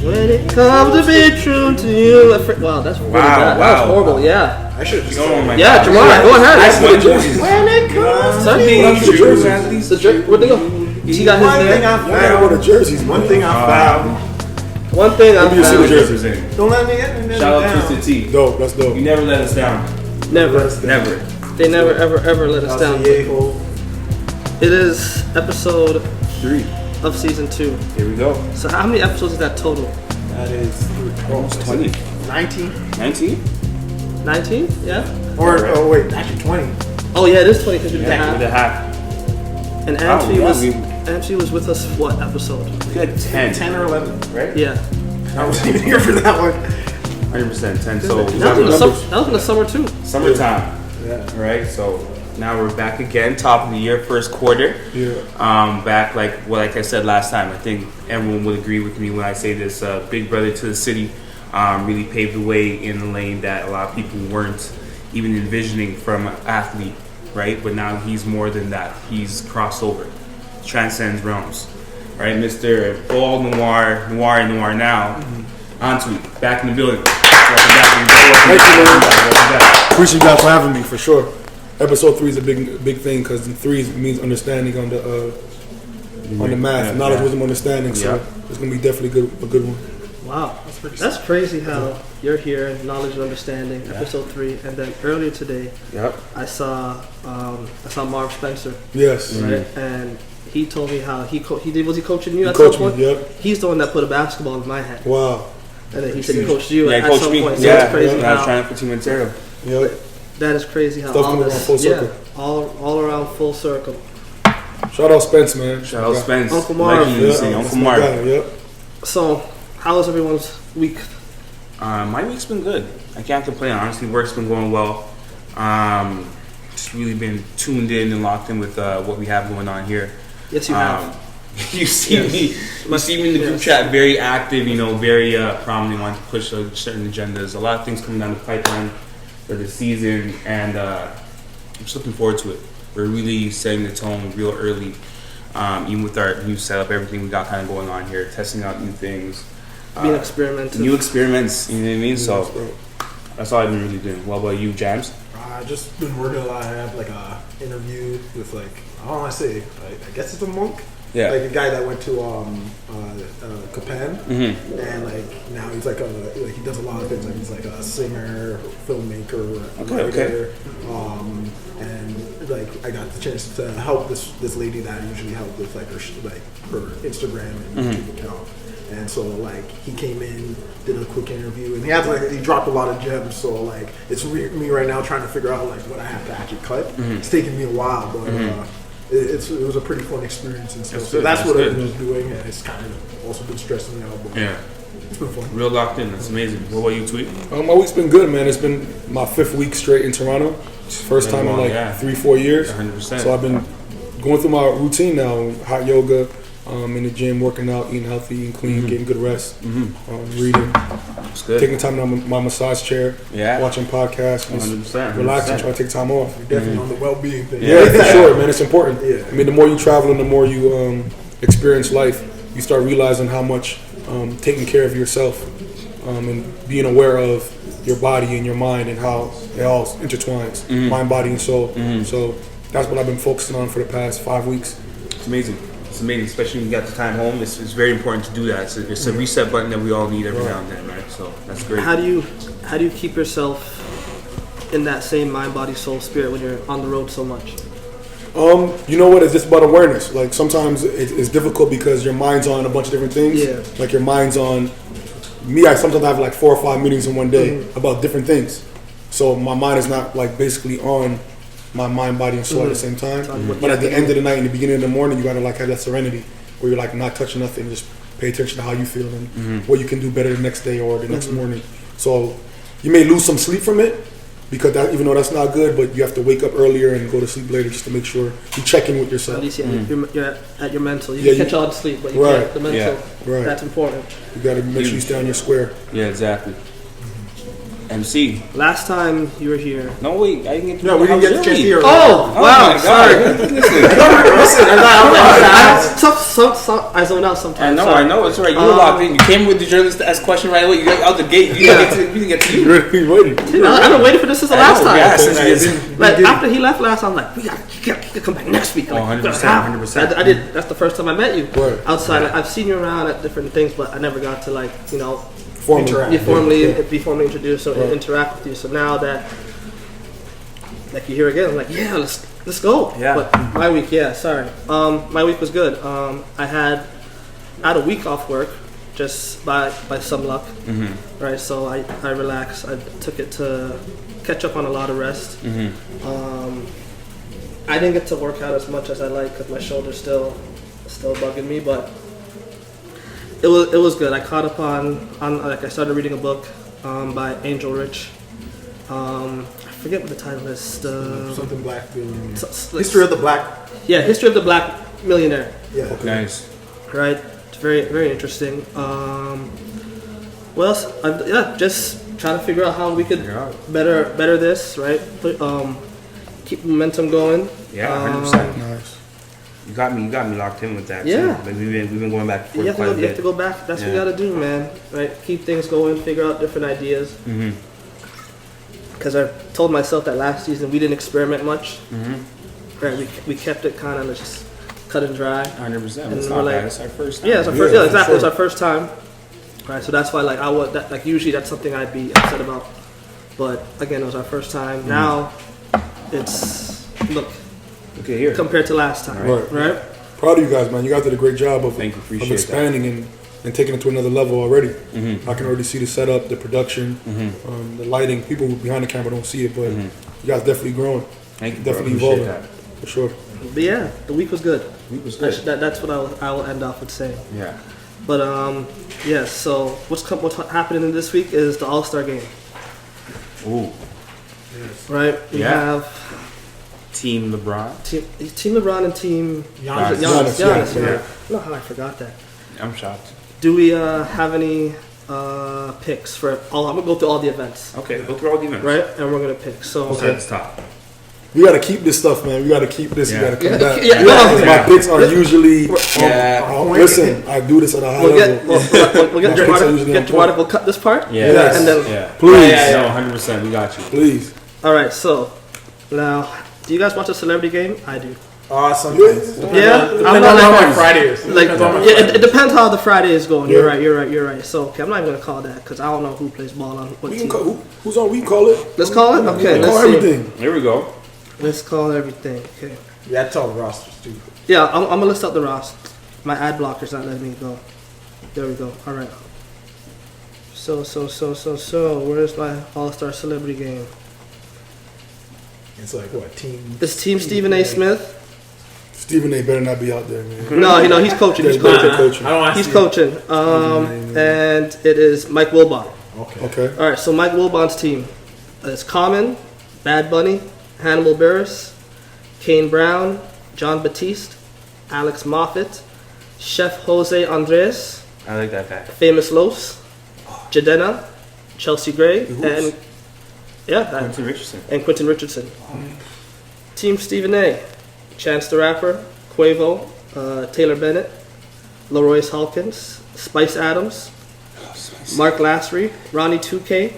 When it comes to be true to you. Wow, that's really bad. That was horrible, yeah. I should have just gone. Yeah, Jamar, go ahead. When it comes to be true. Where'd they go? He got his there. One thing I found. One thing I found. Don't let me get Shout out to Twisted T. Dope, that's dope. You never let us down. Never. They never, ever let us down. It is episode 3 of season 2. Here we go. So how many episodes is that total? That is almost 20. 19? 19? Yeah. Oh wait, actually 20. Oh yeah, it is 20 because we did half. And Antwi was with us for what episode? We had 10 or 11, right? Yeah. I wasn't even here for that one. 100% 10. So that was in the summer too. Summertime. Yeah. Right. So now we're back again, top of the year, first quarter. Yeah. Back like I said last time. I think everyone will agree with me when I say this. Big brother to the city really paved the way in the lane that a lot of people weren't even envisioning from an athlete. Right, but now he's more than that. He's crossover, transcends realms. Right, Mr. All Noir now. Antwi, back in the building. Thank you, man. Appreciate you guys for having me, for sure. Episode 3 is a big thing because 3 means understanding on the math, knowledge, wisdom, understanding. So it's gonna be definitely a good one. Wow, that's crazy how you're here, knowledge and understanding, episode 3, and then earlier today, I saw Marv Spencer. Yes, right? And he told me how was he coaching you at some point? Me, yep. He's the one that put a basketball in my hand. Wow. And then he said he coached you at coached some me. point. So yeah, it's crazy I was trying for Team Ontario. Yep. That is crazy how Stuff all this, full circle. all around full circle. Shout out Spence, man. Shout out Spence. Uncle Marv. Uncle Marv. Yep. So, how was everyone's week? My week's been good. I can't complain. Honestly, work's been going well. Just really been tuned in and locked in with what we have going on here. Yes, you have. You see me in the group chat, very active. Very prominent, wanting to push certain agendas. A lot of things coming down the pipeline for the season, and I'm just looking forward to it. We're really setting the tone real early, even with our new setup, everything we got kind of going on here, testing out new things. Being experimental. New experiments, you know what I mean? So that's all I've been really doing. What about you, James? I just been working a lot. I have like a interview with I don't want to say, I guess it's a monk. Yeah. Like a guy that went to Japan, and now he's he does a lot of things. Like he's like a singer, filmmaker, writer. And I got the chance to help this lady that I usually help with her Instagram and YouTube account. And so he came in, did a quick interview, and he dropped a lot of gems. So it's me right now trying to figure out what I have to actually cut. It's taking me a while, but it was a pretty fun experience and stuff. So that's what I've been doing, and it's kind of also been stressing me out. But it's been fun. Real locked in. That's amazing. What about you, Tweet? My week's been good, man. It's been my 5th week straight in Toronto. First time in 3-4 years. 100%. So I've been going through my routine now. Hot yoga. In the gym, working out, eating healthy, eating clean, getting good rest, reading, taking time on my massage chair, watching podcasts, 100%, relaxing, trying to take time off. You're definitely on the well-being thing. Yeah, for sure, man. It's important. Yeah. I mean, the more you travel and the more you experience life, you start realizing how much taking care of yourself and being aware of your body and your mind and how it all intertwines, mind, body, and soul. So that's what I've been focusing on for the past 5 weeks. It's amazing. It's amazing, especially when you got the time home. It's very important to do that. It's a reset button that we all need every now and then, right? So that's great. How do you keep yourself in that same mind, body, soul, spirit when you're on the road so much? You know what? It's just about awareness. Sometimes it's difficult because your mind's on a bunch of different things. Yeah. Your mind's on me. I sometimes have 4 or 5 meetings in one day about different things. So my mind is not basically on my mind, body, and soul at the same time. But at the end of the night, in the beginning of the morning, you gotta have that serenity where you're not touching nothing, just pay attention to how you feel and what you can do better the next day or the next morning. So you may lose some sleep from it because even though that's not good, but you have to wake up earlier and go to sleep later just to make sure you check in with yourself. At least you're at your mental. You can catch on to sleep, but you can't. The mental, that's important. You gotta make sure you stay on your square. Yeah, exactly. MC. Last time you were here. No, wait, I didn't get to. No, we didn't get the chance to hear. Oh, wow, sorry. Listen, I zone out sometimes. I know, it's right. You were locked in. You came with the journalist to ask a question right away. You got out the gate. We didn't get to you. Really waiting. Dude, I've been waiting for this since the last time. Yeah, Like after he left last, I'm like, he can come back next week. Like, 100%. I did. That's the first time I met you. Right. Outside, I've seen you around at different things, but I never got to Interact. be formally introduced or interact with you. So now that you're here again, I'm like, yeah, let's go. Yeah. But my week, sorry. My week was good. I had a week off work, just by some luck. Mm-hmm. Right. So I relaxed. I took it to catch up on a lot of rest. Mm-hmm. I didn't get to work out as much as I like because my shoulder's still bugging me, but it was good. I caught up on I started reading a book by Angel Rich. I forget what the title is. Something black billionaire. History of the Black. Yeah, History of the Black Millionaire. Yeah. Okay. Nice. Right. It's very, very interesting. What else? Just trying to figure out how we could better this. Right. Keep momentum going. Yeah, 100%. Nice. You got me locked in with that. Yeah. Too. Like we've been going back and forth You quite a bit. have to go back. That's what you gotta do, man. Right? Keep things going. Figure out different ideas. Because I told myself that last season we didn't experiment much. Right? We kept it kind of just cut and dry. 100%. And It's we're not like, bad. It's our first time. Yeah, it's our first. Yeah, exactly. Sure. It's our first time. Right. So that's why usually that's something I'd be upset about. But again, it was our first time. Now it's Okay, here. compared to last time. Right. Proud of you guys, man. You guys did a great job of Expanding and taking it to another level already. I can already see the setup, the production, the lighting. People behind the camera don't see it, but you guys definitely growing. Thank you, definitely bro. evolving That. for sure. But yeah, the week was good. That's what I will end off with saying. Yeah. But so what's happening in this week is the All-Star game. Ooh. Right? We have Team LeBron. Team LeBron and Team Giannis. Giannis. Yeah. I don't know how I forgot that. I'm shocked. Do we have any picks for all? I'm gonna go through all the events. Okay, go through all the events. Right? And we're gonna pick. So Let's stop. We gotta keep this stuff, man. We gotta keep this. Yeah. We gotta come back. Yeah. My picks are usually. Listen, I do this at a high we'll level. get Jamar. We'll cut this part. Yeah. Yes. And then Please. No, 100%. We got you. Please. all right. So now, do you guys watch the celebrity game? I do. Sometimes. Yeah. I'm not like Fridays. It depends how the Friday is going. You're right. So okay, I'm not even gonna call that because I don't know who plays ball on what We team. can call, who's on? We can call it. Let's call it. Okay. We can call Let's see. everything. Here we go. Let's call everything. Okay. Yeah, tell the rosters too. Yeah, I'm gonna list out the roster. My ad blocker's not letting me go. There we go. All right. So. Where's my All-Star celebrity game? It's like what team? It's Team Stephen A. Smith. Stephen A. better not be out there, man. No, he's coaching. He's coaching. I don't want to He's see coaching. And it is Mike Wilbon. Okay. All right. So Mike Wilbon's team is Common, Bad Bunny, Hannibal Buress, Kane Brown, John Batiste, Alex Moffat, Chef Jose Andres, I like that guy. Famous Los, Jadena, Chelsea Gray, and Quentin Richardson. Team Stephen A. Chance the Rapper, Quavo, Taylor Bennett, Leroyce Hawkins, Spice Adams, Mark Lassery, Ronnie 2K,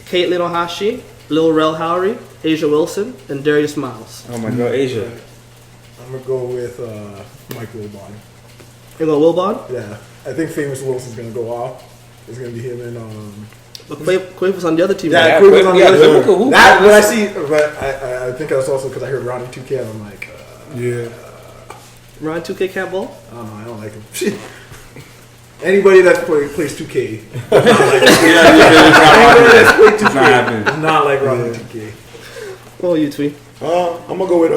Caitlin Ohashi, Lil Rel Howery, Asia Wilson, and Darius Miles. Oh my God, Asia. I'm gonna go with Mike Wilbon. You go Wilbon? Yeah, I think Famous Wilson's gonna go off. It's gonna be him and But Quavo's on the other team. yeah, right? Quavo's on the other Quavo. That when I see, but I think that's also because I heard Ronnie 2K and I'm like, Ryan 2K can't bowl? I don't know, I don't like him. Anybody that plays 2K, is not like Ronnie 2K. What you tweet? I'm gonna go with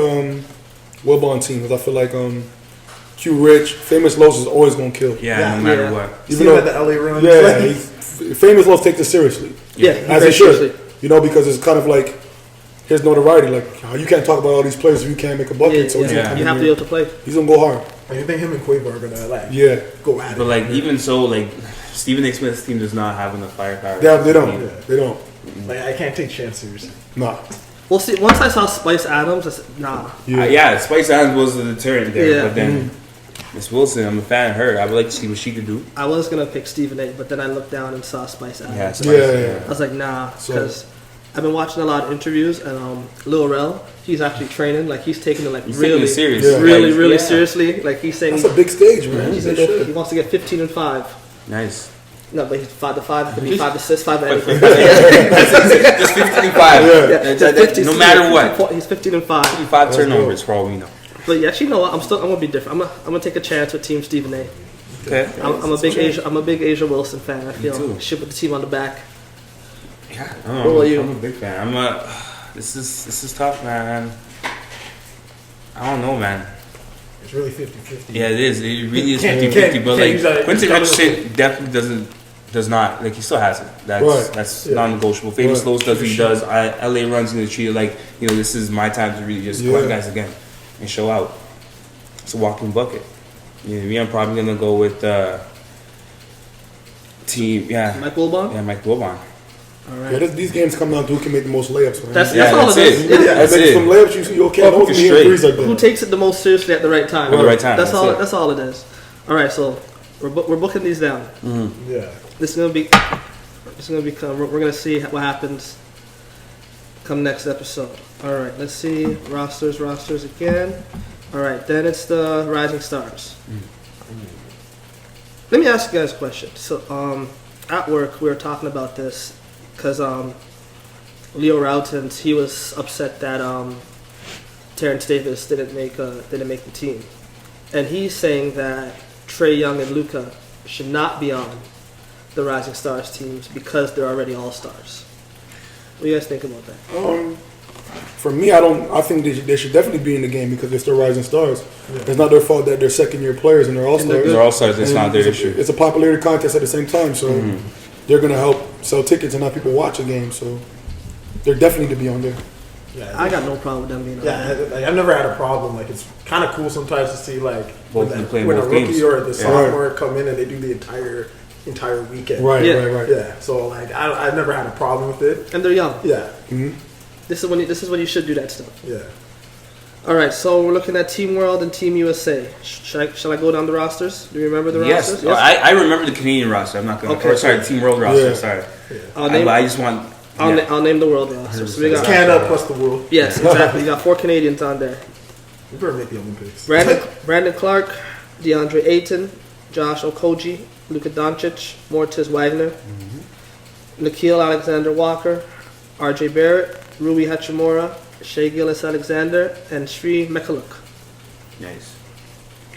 Wilbon team because I feel like Q Rich, Famous Los is always gonna kill. Yeah, no matter what. Even though at the LA run, Famous Los take this seriously. Yeah, as he should. You know, because it's kind of like his notoriety. Like you can't talk about all these players if you can't make a bucket. So you have to be able to play. He's gonna go hard. I think him and Quavo are gonna go at it. But like even so, like Stephen A. Smith's team does not have enough firepower. They don't. Like I can't take Chance seriously. Nah. We'll see. Once I saw Spice Adams, I said, nah. Yeah, Spice Adams was the deterrent there, Yeah. but then Miss Wilson, I'm a fan of her. I would like to see what she could do. I was gonna pick Stephen A, but then I looked down and saw Spice Adams. Yeah, Spice, Yeah. I was like, nah, So- because I've been watching a lot of interviews, and Lil Rel, he's actually training. Like he's taking it like He's taking really it serious. Yeah. really Yeah. seriously. Like he's saying That's a big stage, man. he's They gonna go, should. he wants to get 15 and 5. Nice. No, but he's 5 to 5. It could be 5 to 6, 5 to anything. Just 15 and 5. Yeah, That- 50, no matter what. He's 15 and 5. 5 turnovers for all we know. But yeah, actually, you know what? I'm gonna be different. I'm gonna take a chance with Team Stephen A. Okay. I'm a big Asia Wilson fan. I feel too. should put the team on the back. Yeah. What about you? I'm a big fan. This is tough, man. I don't know, man. It's really 50-50. Yeah, it is. It really is Can't- 50-50. But can't use that- like Quincy can't- Richardson definitely does not, like, he still has it. That's Yeah. non-negotiable. Famous Right. Lowe's does what he does. LA runs going to treat it like, this is my time to really just collect guys again and show out. It's a walking bucket. You know what I mean? I'm probably gonna go with team. Yeah, Mike Wilbon. yeah, Mike Wilbon. All Yeah, right. these games come down to who can make the most layups, man. That's Yeah, all that's it is. it. Yeah. I That's make it. some layups, you can't hold me Straight. in threes like that. Who takes it the most seriously at the right time? At the right time, That's that's all. it. That's all it is. All right, so we're booking these down. Yeah. This is gonna be. We're gonna see what happens. Come next episode. All right. Let's see rosters again. All right. Then it's the Rising Stars. Let me ask you guys a question. So, at work we were talking about this because Leo Routens, he was upset that Terrence Davis didn't make the team, and he's saying that Trae Young and Luka should not be on the Rising Stars teams because they're already all stars. What do you guys think about that? For me, I think they should definitely be in the game because they're still rising stars. It's not their fault that they're second-year players and they're all stars. They're all stars. It's not their issue. It's a popularity contest at the same time, so they're gonna help sell tickets and have people watch a game. So they're definitely to be on there. Yeah, I got no problem with them being on. Yeah, like, I've never had a problem. Like it's kind of cool sometimes to see like Both when, of them playing when a both rookie games. or the Yeah. sophomore come in and they do the entire weekend. Right. Yeah. So like I've never had a problem with it. And they're young. Yeah. This is when you should do that stuff. Yeah. All right, so we're looking at Team World and Team USA. Shall I go down the rosters? Do you remember the Yes, rosters? I remember the Canadian roster. I'm not gonna. Okay. Or sorry, Team World roster. Yeah. Sorry, I'll I just want. I'll name the world roster. So we It's got Canada plus the world. yes, exactly. You got 4 Canadians on there. We better make the Olympics. Brandon Clark, DeAndre Ayton, Josh Okogie, Luka Doncic, Mortiz Wagner, Nikhil Alexander-Walker, R.J. Barrett, Rui Hachimura, Shea Gilgeous-Alexander, and Sri Mekhaluk. Nice.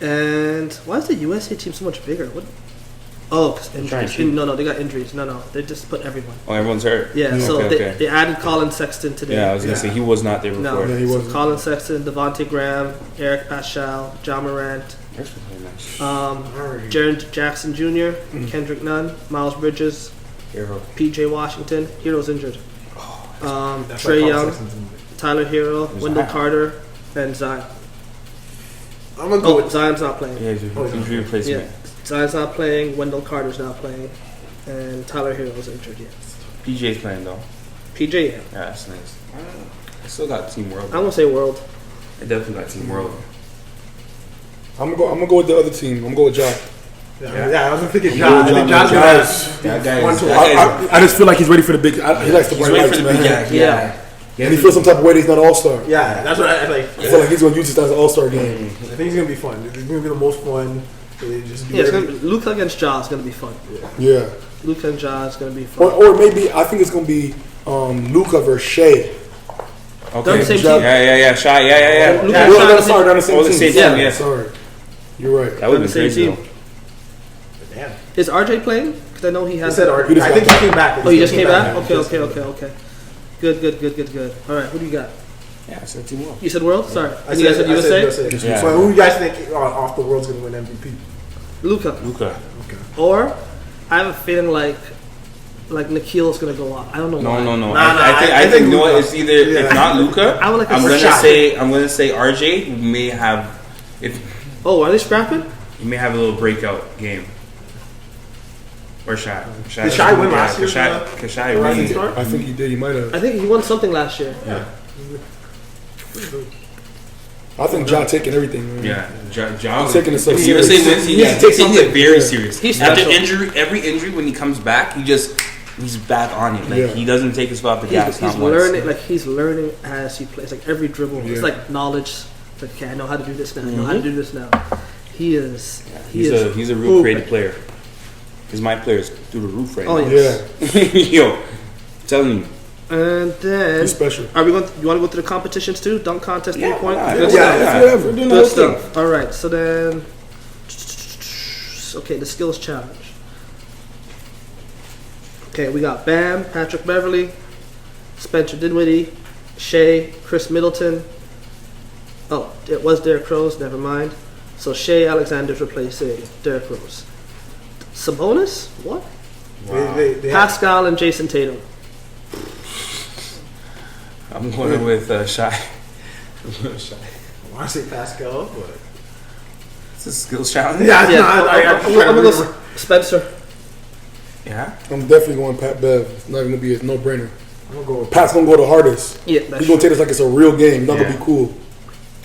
And why is the USA team so much bigger? What? Oh, 'cause injuries. Trying to- No, they got injuries. No, they just put everyone. Oh, everyone's hurt. Yeah, so Okay. they added Colin Sexton today. Yeah, I was gonna say he was not there No, before. Yeah, he so wasn't. Colin Sexton, Devontae Graham, Eric Paschal, John Morant, That's really nice. Jaren Jackson Jr., Kendrick Nunn, Miles Bridges, Hero. P.J. Washington. Hero's injured. That's Trae why Young, Colin Sexton's in it. Tyler Hero, Wendell Zion. Carter, and Zion. I'm gonna go Oh, with Zion's not playing. Yeah, he's injury replacement. Yeah, Zion's not playing. Wendell Carter's not playing, and Tyler Hero's injured. Yeah, PJ's playing though. PJ. Yeah. Yeah, that's nice. I still got Team World. I'm gonna say World. I definitely got Team World. I'm gonna go with the other team. I'm gonna go with Josh. Yeah, I was thinking I'm John. I going think with John's John. gonna Yes. That guy one is. to that one. guy is- I just feel like he's ready for the big. He likes the He's bright ready lights, for the man. big. Yeah. And he feels some type of way that he's not an all-star. Yeah, that's what I like. I feel like he's gonna use this as an all-star game. I think it's gonna be fun. It's gonna be the most fun. They just do Yeah, everything. Luka against Ja is gonna be fun. Yeah. Luka and Ja is gonna be fun. Or maybe I think it's gonna be Luka versus Shea. They're Okay. on the same Job. team. Yeah. Shot. Yeah. Luka Yeah, and Ja Well, are no, the sorry, they're on the same Oh, the team. same team, yeah. Sorry, you're right. That would be They're on the same crazy team. though. Damn. Is RJ playing? Because I know he He has. said He RJ. just I think got he came back. Oh, he just came back. Yeah, Okay. he just came back. Good. All right, who do you got? Yeah, I said Team World. You said World. Sorry, I and you guys said USA. Yeah. So who you guys think off the world's gonna win MVP? Luka. Luka. Or I have a feeling like Nikhil's gonna go off. I don't know why. No. Nah, I think you know what? Luka. It's either Yeah. if not Luka. I would like a I'm first gonna shot. say RJ may have Oh, are they scrapping? he may have a little breakout game. Or Shy. Did Shy win last year? Shy Rising really. Star? I think he did. He might have. I think he won something last year. Yeah. I think Ja taking everything, man. Yeah, John. He's taking it so If serious. He's taking it very serious. He's After special. every injury, when he comes back, he's back on it. Like Yeah. he doesn't take his foot off the gas. He's not once. learning, like he's learning as he plays. Like every dribble, it's Yeah. like knowledge. It's like, okay, I know how to do this now. I know how to do this now. He is. He's a real creative player. Because my players through the roof right Oh now. yeah. Yeah, Yo, I'm telling you. And then he's special. are we going? You want to go through the competitions too? Dunk contest, 3-point. why not? Good Yeah, stuff. Whatever. We're doing the whole Good thing. stuff. All right. So then, okay, the skills challenge. Okay, we got Bam, Patrick Beverly, Spencer Dinwiddie, Shea, Chris Middleton. Oh, it was Derrick Rose. Never mind. So Shea Alexander's replacing Derrick Rose. Sabonis? What? They Pascal and Jason Tatum. I'm going with Shy. I want to say Pascal, but It's a skills challenge. yeah, Yeah, no, I'm I'm trying to gonna remember. go Spencer. Yeah. I'm definitely going Pat Bev. It's not gonna be a no-brainer. I'm gonna go with Pat's gonna go the hardest. Yeah, He's that's gonna take this like it's a real game. He's not Yeah. gonna be cool.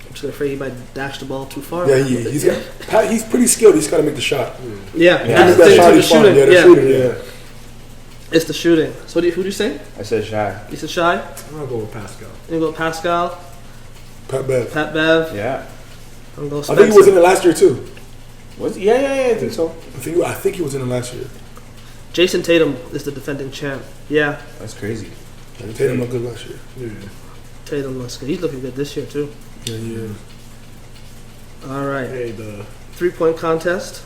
I'm just afraid he might dash the ball too far. Yeah, he's got. Pat, he's pretty skilled. He's got to make the shot. Yeah, Yeah. that's That the shot thing, is the fine. shooting. Yeah, the Yeah, shooting. Yeah. it's the shooting. So who do you say? I said Shy. You said Shy? I'm gonna go with Pascal. You go Pascal, Pat Bev. Pat Bev. Yeah. I'm going I Spencer. think he was in it last year too. Was he? Yeah. I think so. I think he was in it last year. Jason Tatum is the defending champ. Yeah, That's crazy. Tatum looked good last year. Tatum looks good. He's looking good this year too. Yeah, yeah. All right, Hey, the 3-point contest.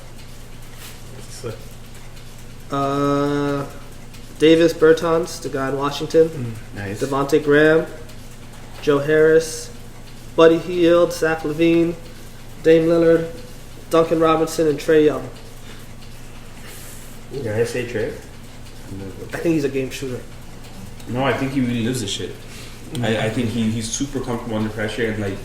Davis Bertans, the guy in Washington. Nice. Devontae Graham, Joe Harris, Buddy Hield, Zach LaVine, Dame Lillard, Duncan Robinson, and Trae Young. Did I say Trey? I think he's a game shooter. No, I think he really lives this shit. I think he's super comfortable under pressure and like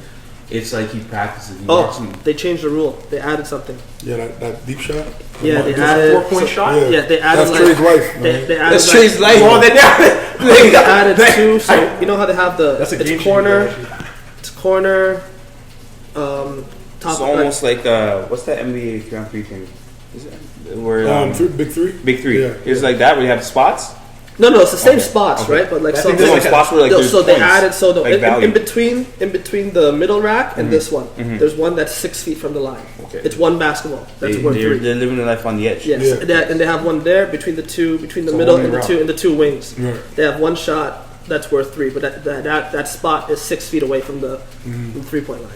it's like he practices. He walks Oh, in- they changed the rule. They added something. Yeah, that deep shot. Yeah, they Just added 4-point shot? Yeah, Yeah, they added that's like Trey's life. Man. they added That's like, Trey's life. Oh, they added two. So you know how they have the That's a game it's corner, changer, it's corner, top. It's almost like what's that NBA 3-on-3 thing? Is it where Big three. Big Three? Yeah. It's like that where you have spots. No, it's the same Okay, spots, okay. right? But like I so, think There's there's no like spots where like there's so they points, added so the, like value. in between the middle rack and this one, there's one that's 6 feet from the line. Okay. It's one basketball. That's worth they're 3. living their life on the edge. Yes, Yeah. and they have one there between the So middle one and route. the two wings. Right. They have one shot that's worth 3, but that spot is 6 feet away from the 3-point line.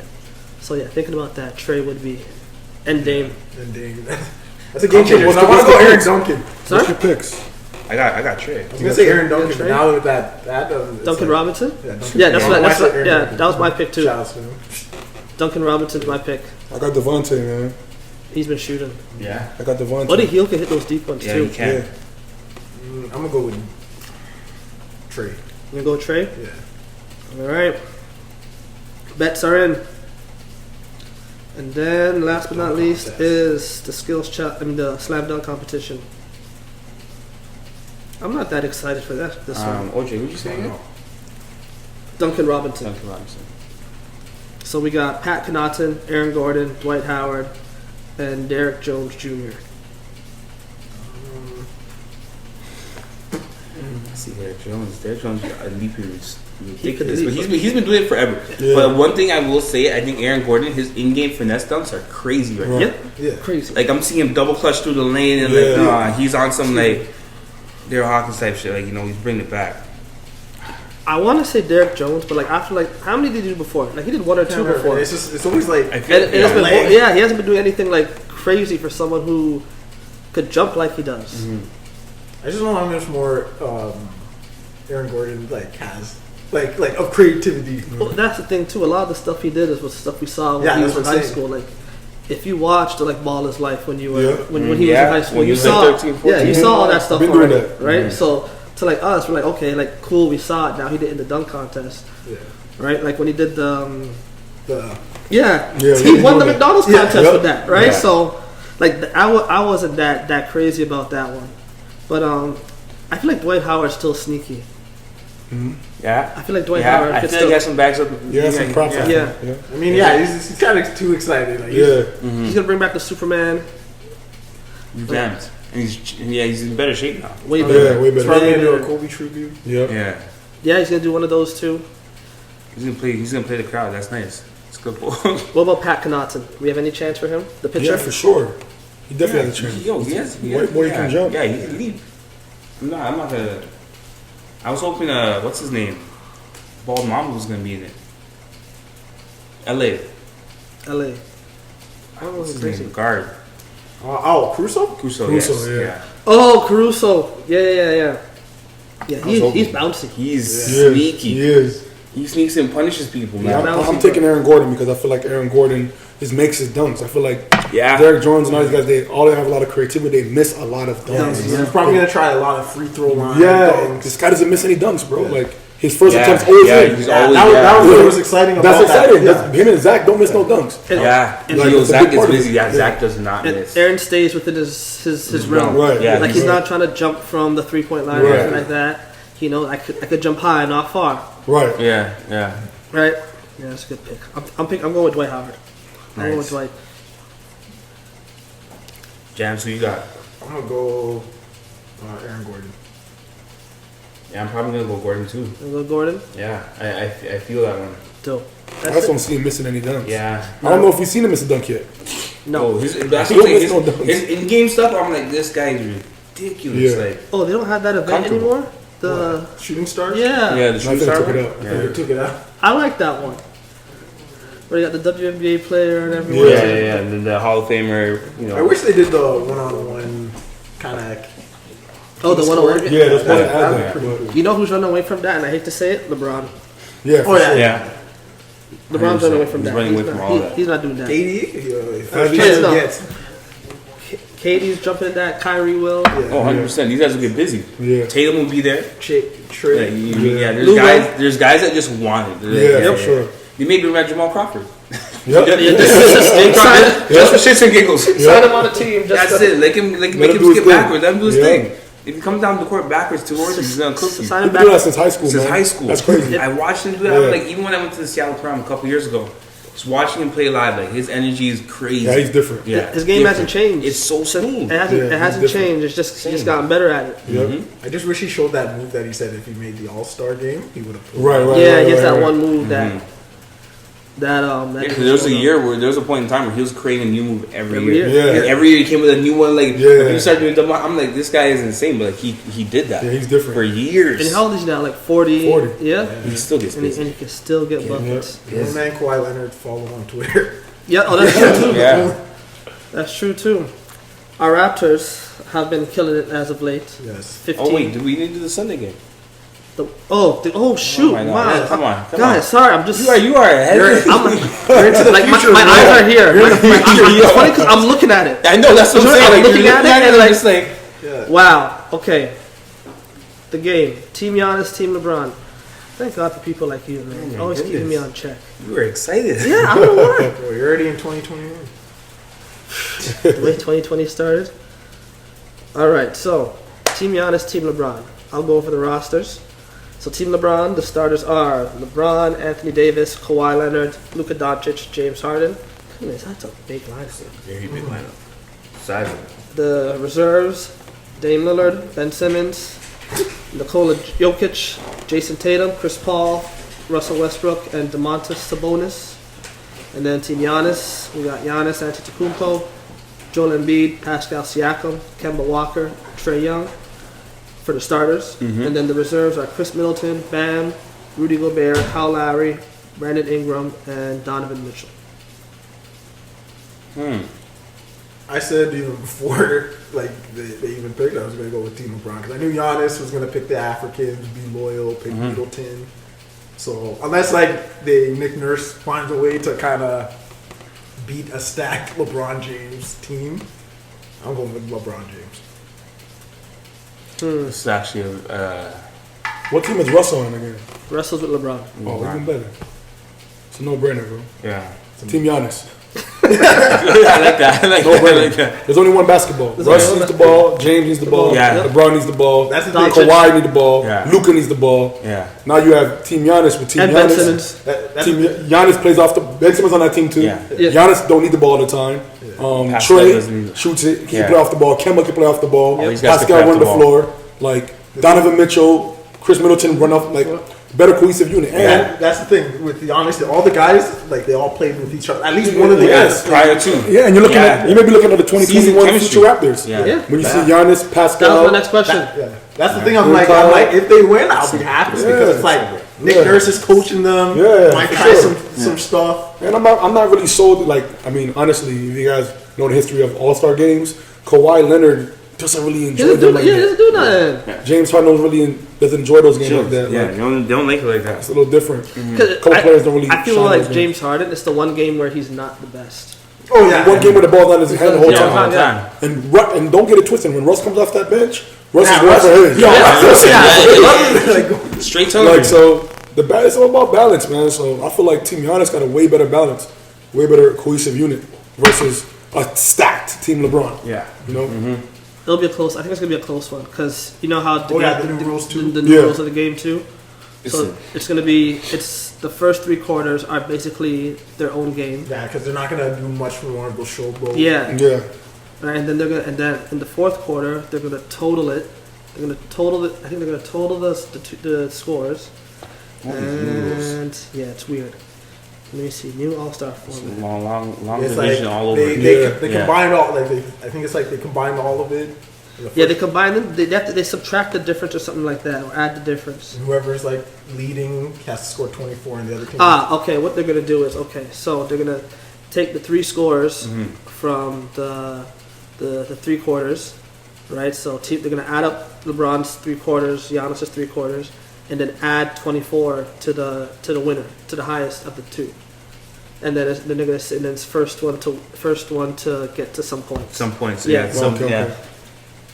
So yeah, thinking about that, Trey would be, and Dame. And Dame. That's a game changer. What's I the- want to what's go the Aaron picks? Duncan. What's Sorry, your picks? I got Trey. I was gonna say Aaron Duncan, Yeah, but Trey. now with that it's Duncan like- Robinson. Yeah, Duncan. Yeah, that's what. I said Aaron Yeah, Duncan. that was my pick too. Shout out to him. Duncan Robinson's my pick. I got Devontae, man. He's been shooting. Yeah. I got Devontae. Buddy Hield can hit those deep ones Yeah, too. you can. Yeah. I'm gonna go with Trey. You gonna go Trey? Yeah. All right. Bets are in. And then, last but not Dunk least, contest. is the the slam dunk competition. I'm not that excited for this one. OJ, what'd you say again? Duncan Robinson. Duncan Robinson. So we got Pat Connaughton, Aaron Gordon, Dwight Howard, and Derek Jones Jr. See Derek Jones. Derek Jones got a leap year is He could ridiculous. leap. But he's been doing it forever. Yeah. But one thing I will say, I think Aaron Gordon, his in-game finesse dunks are crazy right now. Yep. Yeah. Crazy. Like I'm seeing him double clutch through the lane and Yeah. he's on some like Daryl Hawkins type shit. Like he's bringing it back. I want to say Derek Jones, but like after how many did he do before? Like he did 1 or 2 before. It's always like I feel And it's been, leg. yeah, he hasn't been doing anything like crazy for someone who could jump like he does. I just don't know how much more Aaron Gordon has of creativity. Well, that's the thing too. A lot of the stuff he did is was stuff we saw when Yeah, he was in that's what high I'm school. Like if you watched like Ball Is Life when you were Yeah. when he was in Yeah. high school, When he you was, like, saw 13, 14. you saw all that stuff Been doing already, that. right? So to like us, we're like okay, like cool, we saw it. Now he did it in the dunk contest, Yeah. right? Like when he did the The yeah, Yeah, he he won the doing it. McDonald's Yeah. contest Yep. with that, right? Yeah. So like I wasn't that crazy about that one. But I feel like Dwight Howard's still sneaky. Yeah. I feel like Dwight Yeah, Howard I could feel like he has still. some bags up. Yeah, some props. Yeah. I mean, yeah, he's kind of too excited. Like, He's gonna bring back the Superman. Damned. And he's in better shape now. Way Oh, better. yeah, way He's better. probably gonna do a Kobe tribute. Yeah. Yeah. Yeah, he's gonna do one of those too. He's gonna play the crowd. That's nice. It's good ball. What about Pat Connaughton? We have any chance for him? The pitcher? Yeah, for sure. He definitely has a chance. Yo, yes. White boy can jump. Yeah, he can leap. I'm not gonna. I was hoping. What's his name? Bald Mamba was gonna be in it. L.A. LA. I don't know What's his his name. name? Guard. Crusoe? Caruso. Caruso, Yes. yeah. Yeah. Oh, Caruso. Yeah. Yeah, was hoping. he's bouncy. He's He is. sneaky. He is. He sneaks and punishes people, Yeah, man. I'm taking Aaron Gordon because I feel like Aaron Gordon makes his dunks. I feel like Yeah. Derek Jones and all these guys, they have a lot of creativity. They miss a lot of dunks. He's probably gonna try a lot of free throw line. Yeah, dunks. this guy doesn't miss any dunks, bro. Like his first Yeah. attempt's always Yeah, in. he's Yeah, always. that was yeah. what was exciting about That's exciting. that. Him and Zach don't miss no dunks. And, Yeah. And Like, Yo, it's a Zach big is part of busy. it. Yeah, Yeah. Zach does not and miss. Aaron stays within his realm. Right. Yeah. Like he's not trying to jump from the 3-point line or Right. anything like that. You know, I could jump high, not far. Right. Yeah. Right? Yeah, that's a good pick. I'm going with Dwight Howard. I'm going with Nice. Dwight. Jams, who you got? I'm gonna go Aaron Gordon. Yeah, I'm probably gonna go Gordon too. You go Gordon. Yeah, I feel that one. Dope. I just don't see him missing any dunks. Yeah. I don't know if we've seen him miss a dunk yet. No. Oh, that's He what don't I'm miss no saying. dunks. His in-game stuff, I'm like, this guy is ridiculous. Yeah. Like, Oh, they don't have that event Comfortable. anymore? The Shooting stars? Yeah. yeah, the I shooting think I star. took it one? out. I think they took it out. I like that one. Where you got the WNBA player and everyone. Yeah. And then the Hall of Famer, you know. I wish they did the one-on-one kind of. Oh, the one on Yeah, that's one That I would be had pretty that. cool. You know who's running away from that? And I hate to say it, LeBron. Yeah. Oh, yeah. Yeah. LeBron's running away from He's that. running away not, from all that. He's not doing that. 80? First Yeah, chance no. he gets. Katie's jumping in that. Kyrie will. Oh, 100%. These guys will get busy. Yeah. Tatum will be there. Trey. There's Lou there's guys that just want it. Yeah, for sure. They may bring back Jamal Crawford. Yep. Yeah, just Just for shits and giggles. sign him on a team. Just That's it. Make him him skip do his thing. backwards. Let him do his Yeah. thing. If he comes down the court backwards towards you, he's gonna cook you. Sign He's him been doing that back. since high school, Since man. high school. That's crazy. I watched him do that. Yeah. Like even when I went to the Seattle Prom a couple years ago, just watching him play live, like his energy is crazy. Yeah, he's different. Yeah, His game hasn't changed. It's so smooth. It hasn't. Yeah, it hasn't he's different. changed. It's just he's just gotten better at it. Yep. I just wish he showed that move that he said if he made the All-Star game, he would have pulled. Right, right. Yeah, right, he has right, that right. one move that Yeah, because there was a year where there was a point in time where he was creating a new move every year. year. Yeah. And every year he came with a new one. Like Yeah. when you start doing double, I'm like, this guy is insane. But like he did that. Yeah, he's different. for years. And how old is he now? Like 40? 40. Yeah. He still gets And he busy. can still get buckets. One man Kawhi Leonard followed on Twitter. Yeah. Oh, that's true too. Yeah. That's true too. Our Raptors have been killing it as of late. Yes. 15. Oh wait, did we need to do the Sunday game? Shoot! my God. Wow. Yeah, come on. Guys, sorry, I'm just. You are ahead. Like my eyes are here. It's funny because I'm looking at it. I know that's what I'm saying. I'm Like, looking you're at it and I'm like- just like, Wow. Okay. The game. Team Giannis, Team LeBron. Thank God for people like you, man. my Always keeping me goodness. on check. you were excited. Yeah, I don't know why. Bro, you're already in 2021. The way 2020 started. All right, so Team Giannis, Team LeBron. I'll go over the rosters. So Team LeBron, the starters are LeBron, Anthony Davis, Kawhi Leonard, Luka Doncic, James Harden. Goodness, that's a big lineup. Very big lineup. Sizable. The reserves, Dame Lillard, Ben Simmons, Nikola Jokic, Jason Tatum, Chris Paul, Russell Westbrook, and DeMontis Sabonis. And then Team Giannis, we got Giannis Antetokounmpo, Joel Embiid, Pascal Siakam, Kemba Walker, Trae Young for the starters. And then the reserves are Chris Middleton, Bam, Rudy Gobert, Kyle Lowry, Brandon Ingram, and Donovan Mitchell. I said even before like they even picked, I was going to go with Team LeBron because I knew Giannis was going to pick the Africans, be loyal, pick Middleton. So unless like Nick Nurse finds a way to kind of beat a stacked LeBron James team, I'm going with LeBron James. This is actually What team is Russell on again? Russell's with LeBron. Oh, even better. It's a no-brainer, bro. yeah. Team Giannis. I like that. I like No that. I brainer. like that. There's only one basketball. Russ needs the ball. James needs the ball. Yeah. LeBron needs the ball. That's the thing. Kawhi needs the ball. Yeah. Luka needs the ball. Yeah. Now you have Team Giannis with Team And Ben Giannis. Simmons. Giannis plays off the. Ben Simmons on that team too. Yeah. Yeah. Giannis don't need the ball all the time. Pascal Trey doesn't need- shoots it. He can Yeah. play off the ball. Kemba can play off the ball. All these guys can Pascal play off run the the ball. floor. Like Donovan Mitchell, Chris Middleton run off like better cohesive unit. And And that's the thing with the honest, all the guys like they all played with each other. At least one of the Yes. guys. Prior to. yeah, and you're looking Yeah. at you may be looking at the 2021 chemistry. future Raptors. Yeah. Yeah. When you see Giannis, Pascal, That was my next question. Yeah, that's the thing. I'm like, if they win, I'll be happy because it's like Nick Nurse is coaching them. Yeah, might for try sure. some stuff. and I'm not really sold. Like, I mean, honestly, if you guys know the history of All-Star games, Kawhi Leonard doesn't really He enjoy doesn't them do, like yeah, he that. doesn't do nothing. James Harden doesn't enjoy those games like that. Yeah, Like, they don't like it like it's that. a little different. Because Couple players don't really I feel shine like those James Harden. It's the one game where he's not the best. Oh yeah, One game where the ball's not in his hand the whole Yeah, time. yeah. And don't get it twisted. When Russ comes off that bench, Russ Yeah, is going for his. Straight television. Like, so it's all about balance, man. So I feel like Team Giannis got a way better balance, way better cohesive unit versus a stacked Team LeBron. Yeah. You know, It'll be a close. I think it's gonna be a close one because you know how Oh, yeah, the new rules too. The new Yeah. rules of the game too. So it's gonna be. It's the first three quarters are basically their own game. yeah, because they're not gonna do much for one of those showboats. Yeah. yeah. Right, and then in the fourth quarter they're gonna total it. They're gonna total it. I think they're gonna total the scores. And yeah, it's weird. Let me see. New All-Star format. Long It's division like all over. they Yeah. combine all like I think it's like they combine all of it. Yeah, they combine them. They subtract the difference or something like that, or add the difference. Whoever's like leading has to score 24, and the other team. Okay. What they're gonna do is so they're gonna take the three scores from the three quarters, right? So they're gonna add up LeBron's three quarters, Giannis's three quarters, and then add 24 to the winner, to the highest of the two. And then they're gonna and then it's first one to get to some points. Some points. Yeah. Yeah. Some, Okay. yeah.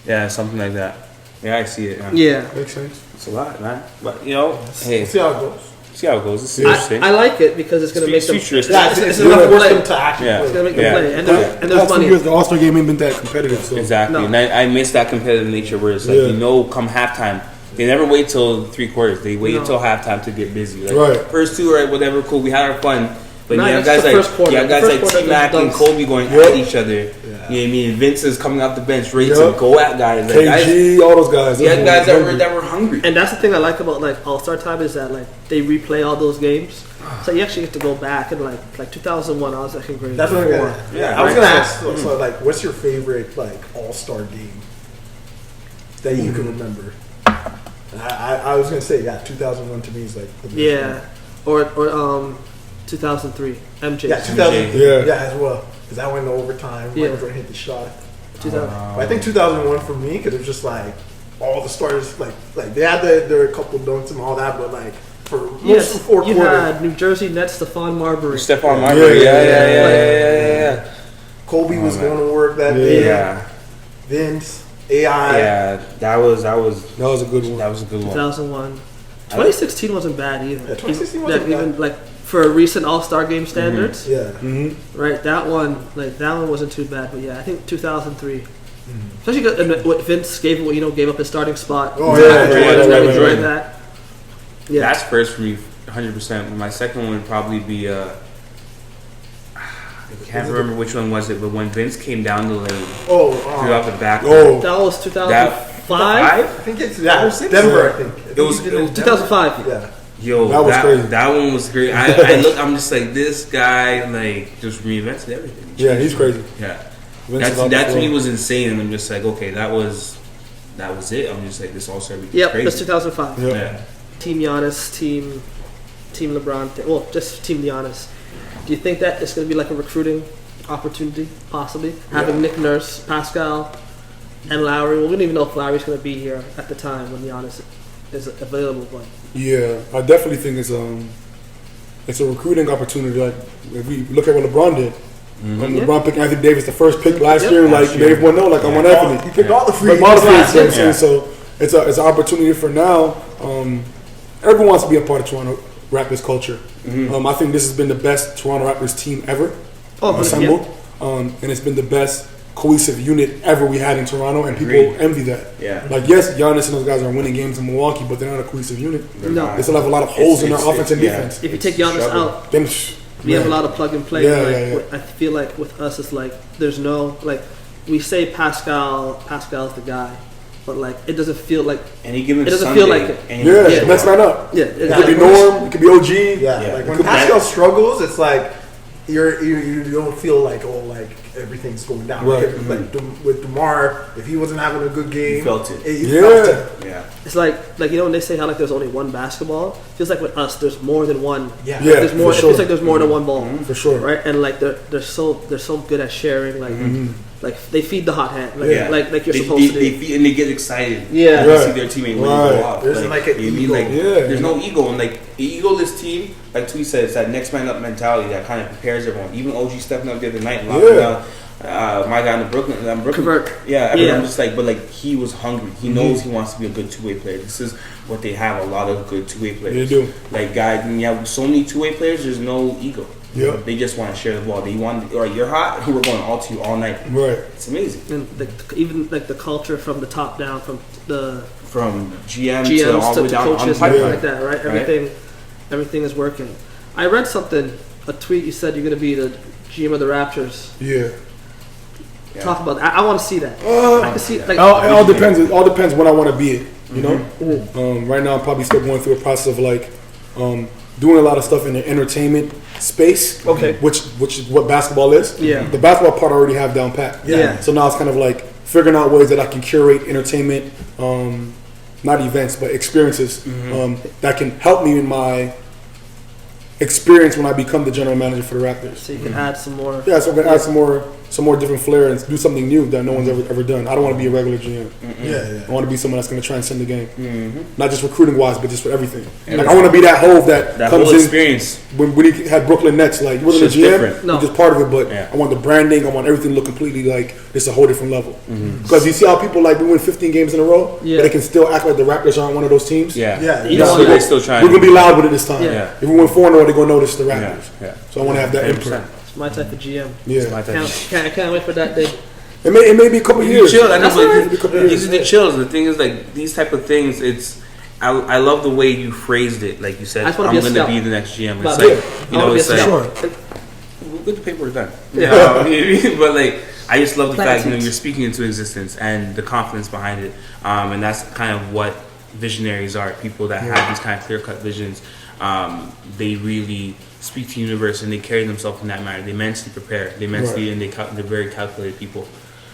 Yeah. Something like that. Yeah, I see it. Yeah. Makes sense. It's a lot, man. But hey, We'll see how it goes. see how it goes. It's interesting. I like it because it's gonna make them. futuristic. Yeah, It's it's enough enough play. for them to actually Yeah. play. It's gonna make Yeah. them play, and there's Last 2 money. years, the All-Star game ain't been that competitive. So Exactly, No. and I miss that competitive nature where it's like Yeah. come halftime, they never wait till three quarters. They wait No. until halftime to get busy. Like, Right. First two, right? Whatever, cool. We had our fun, but No, you have it's guys the first quarter. like The first quarter T-Mac and dunks. Kobe going at each other. You know what I mean? Vince is coming off the bench, ready to Yep. go at guys. Like, guys, KG, all those guys. you had guys Hungry. that were hungry. And that's the thing I like about like All-Star time is that like they replay all those games, so you actually get to go back and like 2001. I was like in grade That's what I'm 4. gonna. Yeah, I was right. gonna ask. So, like, what's your favorite like All-Star game that you can remember? I was gonna say 2001 to me is like the best Yeah, one. or 2003 MJ. Yeah, 2000. Yeah. Yeah, as well. Because that went to overtime. Yeah. Michael Jordan hit the shot. 2000. But I think 2001 for me because it was just like all the starters like they had their couple dunks and all that, but like for most Yes, of the fourth you quarter, had New Jersey Nets, Stephon Marbury. Stephon Marbury, yeah. Kobe was man. going to work that day. Yeah, Vince, AI. yeah. That was That was a good one. that was a good one. 2001. 2016 wasn't bad either. Yeah, 2016 Even- wasn't even bad. like for a recent All-Star game standards, Yeah. right? That one wasn't too bad. But yeah, I think 2003. Especially what Vince gave up his starting spot. Oh, to yeah, Jordan, right, right, right, Jordan right. that. Yeah, That's first for me, 100%. My second one would probably be I can't remember which one was it, but when Vince came down the lane, threw out the back. Oh, that was 2005. I think it's Denver. I think It was 2005. Yeah. Yo, That was crazy. That one was great. I look, I'm just like, this guy like just reinvented everything. yeah, he's crazy. Yeah, Vince is out that the to me floor. was insane, and I'm just like, okay, that was it. I'm just like, this All-Star week is Yep, crazy. that's 2005. Yeah. Yeah. Team Giannis, team LeBron. Well, just Team Giannis. Do you think that it's going to be like a recruiting opportunity, possibly having Nick Nurse, Pascal, and Lowry? Well, we don't even know if Lowry's going to be here at the time when Giannis is available. But Yeah, I definitely think it's a recruiting opportunity. Like if we look at what LeBron did, when Yeah. LeBron picked Anthony Davis the first pick last Yep. year, Last like year. everyone know, like I want Anthony. He picked all the free But model agents free last agents, year. Yeah. so it's an opportunity for now. Everyone wants to be a part of Toronto Raptors culture. I think this has been the best Toronto Raptors team ever. assembled, and it's been the best cohesive unit ever we had in Toronto, and people envy that. Yeah. Like, yes, Giannis and those guys are winning games in Milwaukee, but they're not a cohesive unit. No. They still have a lot of holes in their offense and defense. If you take Giannis out, Then, we have a lot of plug and play. Yeah, I feel like with us, it's like there's no like we say Pascal's the guy, but like it doesn't feel like Any given it doesn't Sunday, feel like it. any- next man up. Yeah, It could be Norm, it could be OG. Yeah, like when Pascal struggles, it's like you don't feel like everything's going down. Right. Like with DeMar, if he wasn't having a good game, You felt it. You felt it. Yeah. It's like you know when they say how like there's only one basketball. Feels like with us there's more than one. Yeah. Like, there's more. for It sure. feels like there's more than one ball. For sure. Right, and like they're so good at sharing. Like like they feed the hot hand. Like Yeah. like you're they, supposed to do. they feel, and they get excited. Yeah. When they Right. see their teammate winning Right. go off. There's like an you mean ego. like Yeah. there's no ego, and like the egoless team, like Tweet said, it's that next man up mentality that kind of prepares everyone. Even OG stepping up the other night and locking down my guy in Brooklyn. Convert. Yeah, I mean, Yeah. I'm just like, but like he was hungry. He knows he wants to be a good two-way player. This is what they have, a lot of good two-way players. They do. Like guys, when you have so many two-way players, there's no ego. Yeah. They just want to share the ball. They want, or you're hot, we're going all to you all night. Right. It's amazing. And even like the culture from the top down, from the From GM GMs to all the way to down on the coaches, pipeline. like that, right? Everything is working. I read something, a tweet. You said you're going to be the GM of the Raptors. Yeah. Talk about that. I want to see that. I can see like It all depends. It all depends when I want to be it. You know. Right now, I'm probably still going through a process of like doing a lot of stuff in the entertainment space. Okay. Which is what basketball is. Yeah. The basketball part I already have down pat. Yeah. So now it's kind of like figuring out ways that I can curate entertainment, not events but experiences that can help me in my experience when I become the general manager for the Raptors. so you can add some more. Yeah, so I'm gonna add some more different flair and do something new that no one's ever done. I don't want to be a regular GM. Yeah. I want to be someone that's going to transcend the game, not just recruiting wise, but just for everything. Like I want to be that Hove that comes whole in experience. when he had Brooklyn Nets. Like he wasn't a Shit's GM, different. No. he was just part of it. But Yeah. I want the branding. I want everything to look completely like it's a whole different level. Because you see how people like we win 15 games in a row, Yeah. but they can still act like the Raptors aren't one of those teams. Yeah. Yeah. You They're know still, what? they're still trying. We're gonna be loud with it this time. Yeah. If we win 4 in a row, they're gonna notice the Yeah. Raptors. Yeah. So I want to have that 100%. imprint. It's my type of GM. Yeah. My type of- I can't wait for that day. It may be a couple You years. chill. I know, That's but all right. these are the chills. The thing is, like these type of things. I love the way you phrased it. Like you said, I just wanna I'm be a going to scout. be the next GM. It's But like I you know, wanna be it's a like scout. we'll get the paperwork done. Yeah. But like, I just love the fact Platitudes. you're speaking into existence and the confidence behind it. And that's kind of what visionaries are. People that have these kind of clear-cut visions. They really speak to the universe and they carry themselves in that manner. They mentally prepare. They mentally and they're very calculated people,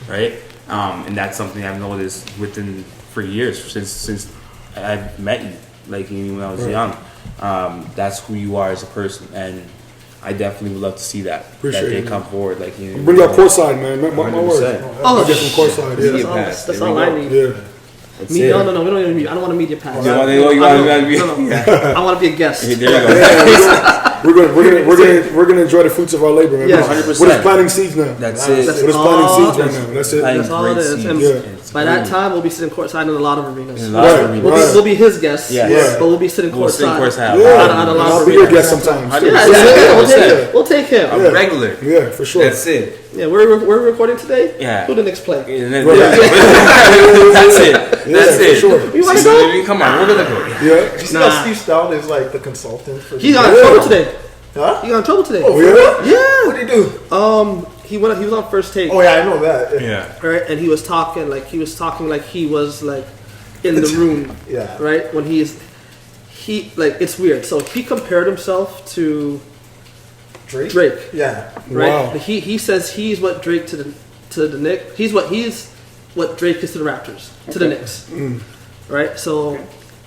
right? And that's something I've noticed for years since I've met you, like even when I was young. That's who you are as a person, and I definitely would love to see that Appreciate that they it, come forward. Like you know, Bring up courtside, man. My 100%. word. Oh, I'll get some courtside. Media Yeah. pass. That's There all we I go. need. Yeah. That's Me, it. no, we don't even. I don't want a media pass. You want to be? No. I want to be a guest. There you go. We're gonna enjoy the fruits of our labor, man. Yes. We're 100%. just planting seeds now. That's We're it. just planting seeds right now. That's it. Planting That's all it great is. seeds. And Yeah. by that time, we'll be sitting courtside in a lot of arenas. In a lot of Right. arenas. We'll be his guests. Yeah. But we'll be sitting We'll sit courtside. courtside. Yeah. Out of a lot I'll of be your arenas. guest sometimes. 100%. We'll take him. A regular. Yeah, for sure. That's it. Yeah, we're recording today. Yeah. Who the Knicks play? And then- Right. That's it. That's for it. sure. You wanna go? Come on, we're gonna go. Yeah. You see how Steve Stout is like the consultant for He the got in trouble today. Huh? He got in trouble today. Oh, really? Yeah. What did he do? He was on First Take. Oh, yeah, I know that. Yeah. Right, and he was talking like he was like in the room. Yeah. Right when he like it's weird. So he compared himself to Drake. Yeah. Right. Wow. He says he's what Drake to the Knicks. He's what Drake is to the Raptors, to the Knicks. Right. So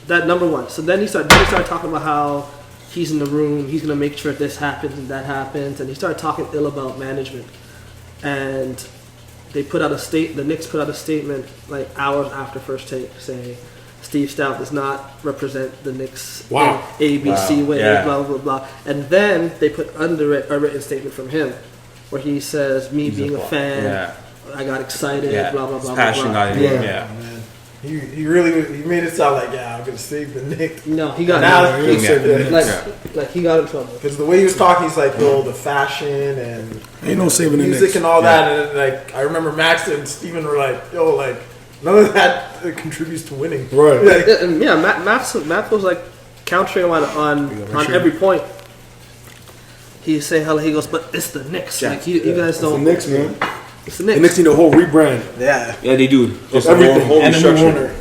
that number one. So then he started talking about how he's in the room. He's gonna make sure this happens and that happens, and he started talking ill about management. And they put out the Knicks put out a statement like hours after First Take saying Steve Stout does not represent the Knicks Wow. in ABC way, Yeah. blah, blah, blah. And then they put under it a written statement from him where he says, me being a fan, Yeah. I got excited, Yeah. blah, blah, His blah, passion blah, got blah. in him. Yeah. Yeah. He really made it sound like, yeah, I'm gonna save the Knicks. No, he got Now, like he got in trouble. because the way he was talking, he's like, yo, the fashion and Ain't no saving the music Knicks. and all that, and like I remember Max and Steven were like, yo, like none of that contributes to winning. Right. Like, And yeah, Matt was like countering on every point. He's saying how he goes, but it's the Knicks. Like you guys It's the don't. Knicks, man. It's the The Knicks. Knicks need a whole rebrand. yeah. Yeah, they do. Just everything. a whole And a new restructure. owner.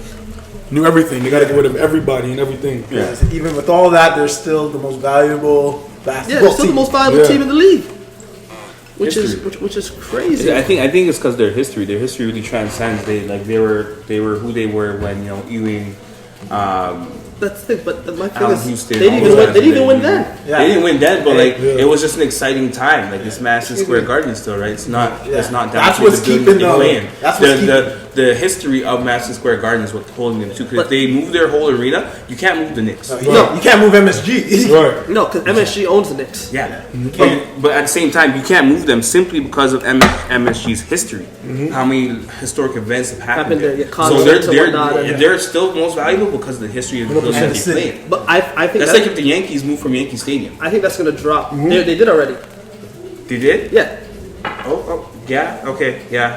New everything. They got to get rid of everybody and everything. Yeah. Even with all that, they're still the most valuable basketball Yeah, they're still the team. most valuable Yeah. team in the league, which History. is crazy. I think it's because their history really transcends. They were who they were when Ewing. That's the thing. But my thing Allen is, Houston, they didn't all even those win. They didn't even win guys, then. Yeah. They didn't win then, but like Yeah. it was just an exciting time. Like this Madison Square Garden still, right? It's not. Yeah. It's not down That's to what's the building keeping they them- play in. that's what's The history of Madison Square Garden is what's holding them too. Because if they move their whole arena, you can't move the Knicks. No, you can't move MSG. Right. No, because MSG owns the Knicks. Yeah, but at the same time, you can't move them simply because of MSG's history. How many historic events have happened Happened there, there? yeah, So concerts and whatnot, and- they're still most valuable because of the history of the building And they the city. play in. But I think That's like if the Yankees moved from Yankee Stadium. I think that's gonna drop. They did already. They did? Yeah, Oh, yeah, okay, yeah.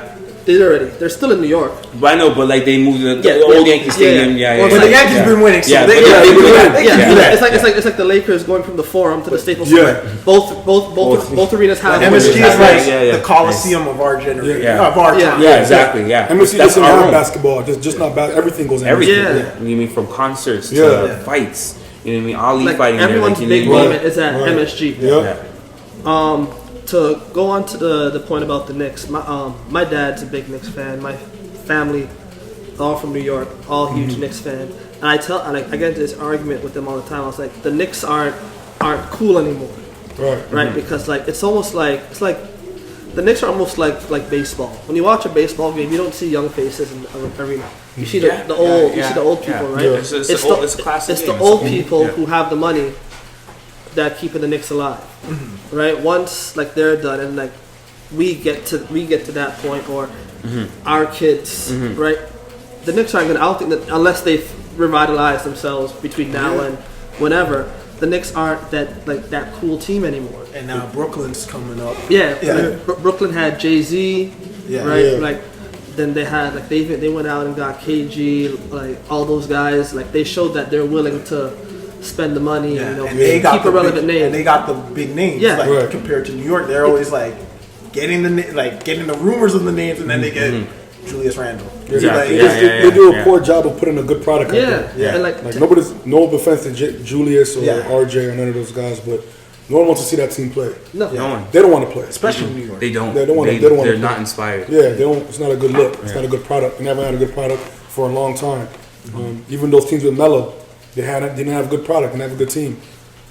they did already. They're still in New York. But I know, but like they moved the Yeah, old yeah, Yankee Stadium. Yeah, Well, yeah. But the yeah. Yankees Yeah. been winning, so Yeah, they but can they do win. that. They can Yeah. do that. It's like the Lakers going from the Forum to the Staples Yeah. Center. Both arenas have. MSG is Yeah, like yeah, yeah. the Coliseum of our generation, Yeah. of our Yeah. time. Yeah, exactly. Yeah, MSC that's doesn't our have own. basketball. Just not everything goes in. Everything. Yeah. You mean from concerts to Yeah. fights? You know what I mean? Ali Like fighting everyone's there. big Like, you know, moment is at Right. MSG. Yeah. To go on to the point about the Knicks, my dad's a big Knicks fan. My family, all from New York, all huge Knicks fan. And I get into this argument with them all the time. I was like, the Knicks aren't cool anymore, right? Because like it's like the Knicks are almost like baseball. When you watch a baseball game, you don't see young faces in the arena. You see Yeah, the old, yeah, you see the old people, yeah. right? Yeah. It's a classic It's game. the old It's a- people yeah. who have the money that keeping the Knicks alive, right? Once like they're done and like we get to that point, or our kids, right? The Knicks aren't gonna. I don't think that unless they revitalize themselves between now and whenever, the Knicks aren't that cool team anymore. And now Brooklyn's coming up. Yeah, Yeah. like, Brooklyn had Jay-Z, Yeah. right? Yeah. Like then they had like they went out and got KG, like all those guys. Like they showed that they're willing to spend the money, Yeah. you know, And they got keep the a relevant big, name. And they got the big names. Yeah. Like Right. compared to New York, they're always like getting the rumors of the names, and then they get Julius Randle. Exactly. Like, Yeah. They do a poor job of putting a good product out yeah, there. Yeah. and like Like no offense to Julius or Yeah. RJ or none of those guys, but no one wants to see that team play. no, No one. They don't want to play. especially in New York. They don't. They don't wanna- They, they don't wanna they're play. not inspired. Yeah, they don't. It's not a good look. It's not a good product. They never had a good product for a long time. Even those teams with Melo, they didn't have a good product. Didn't have a good team.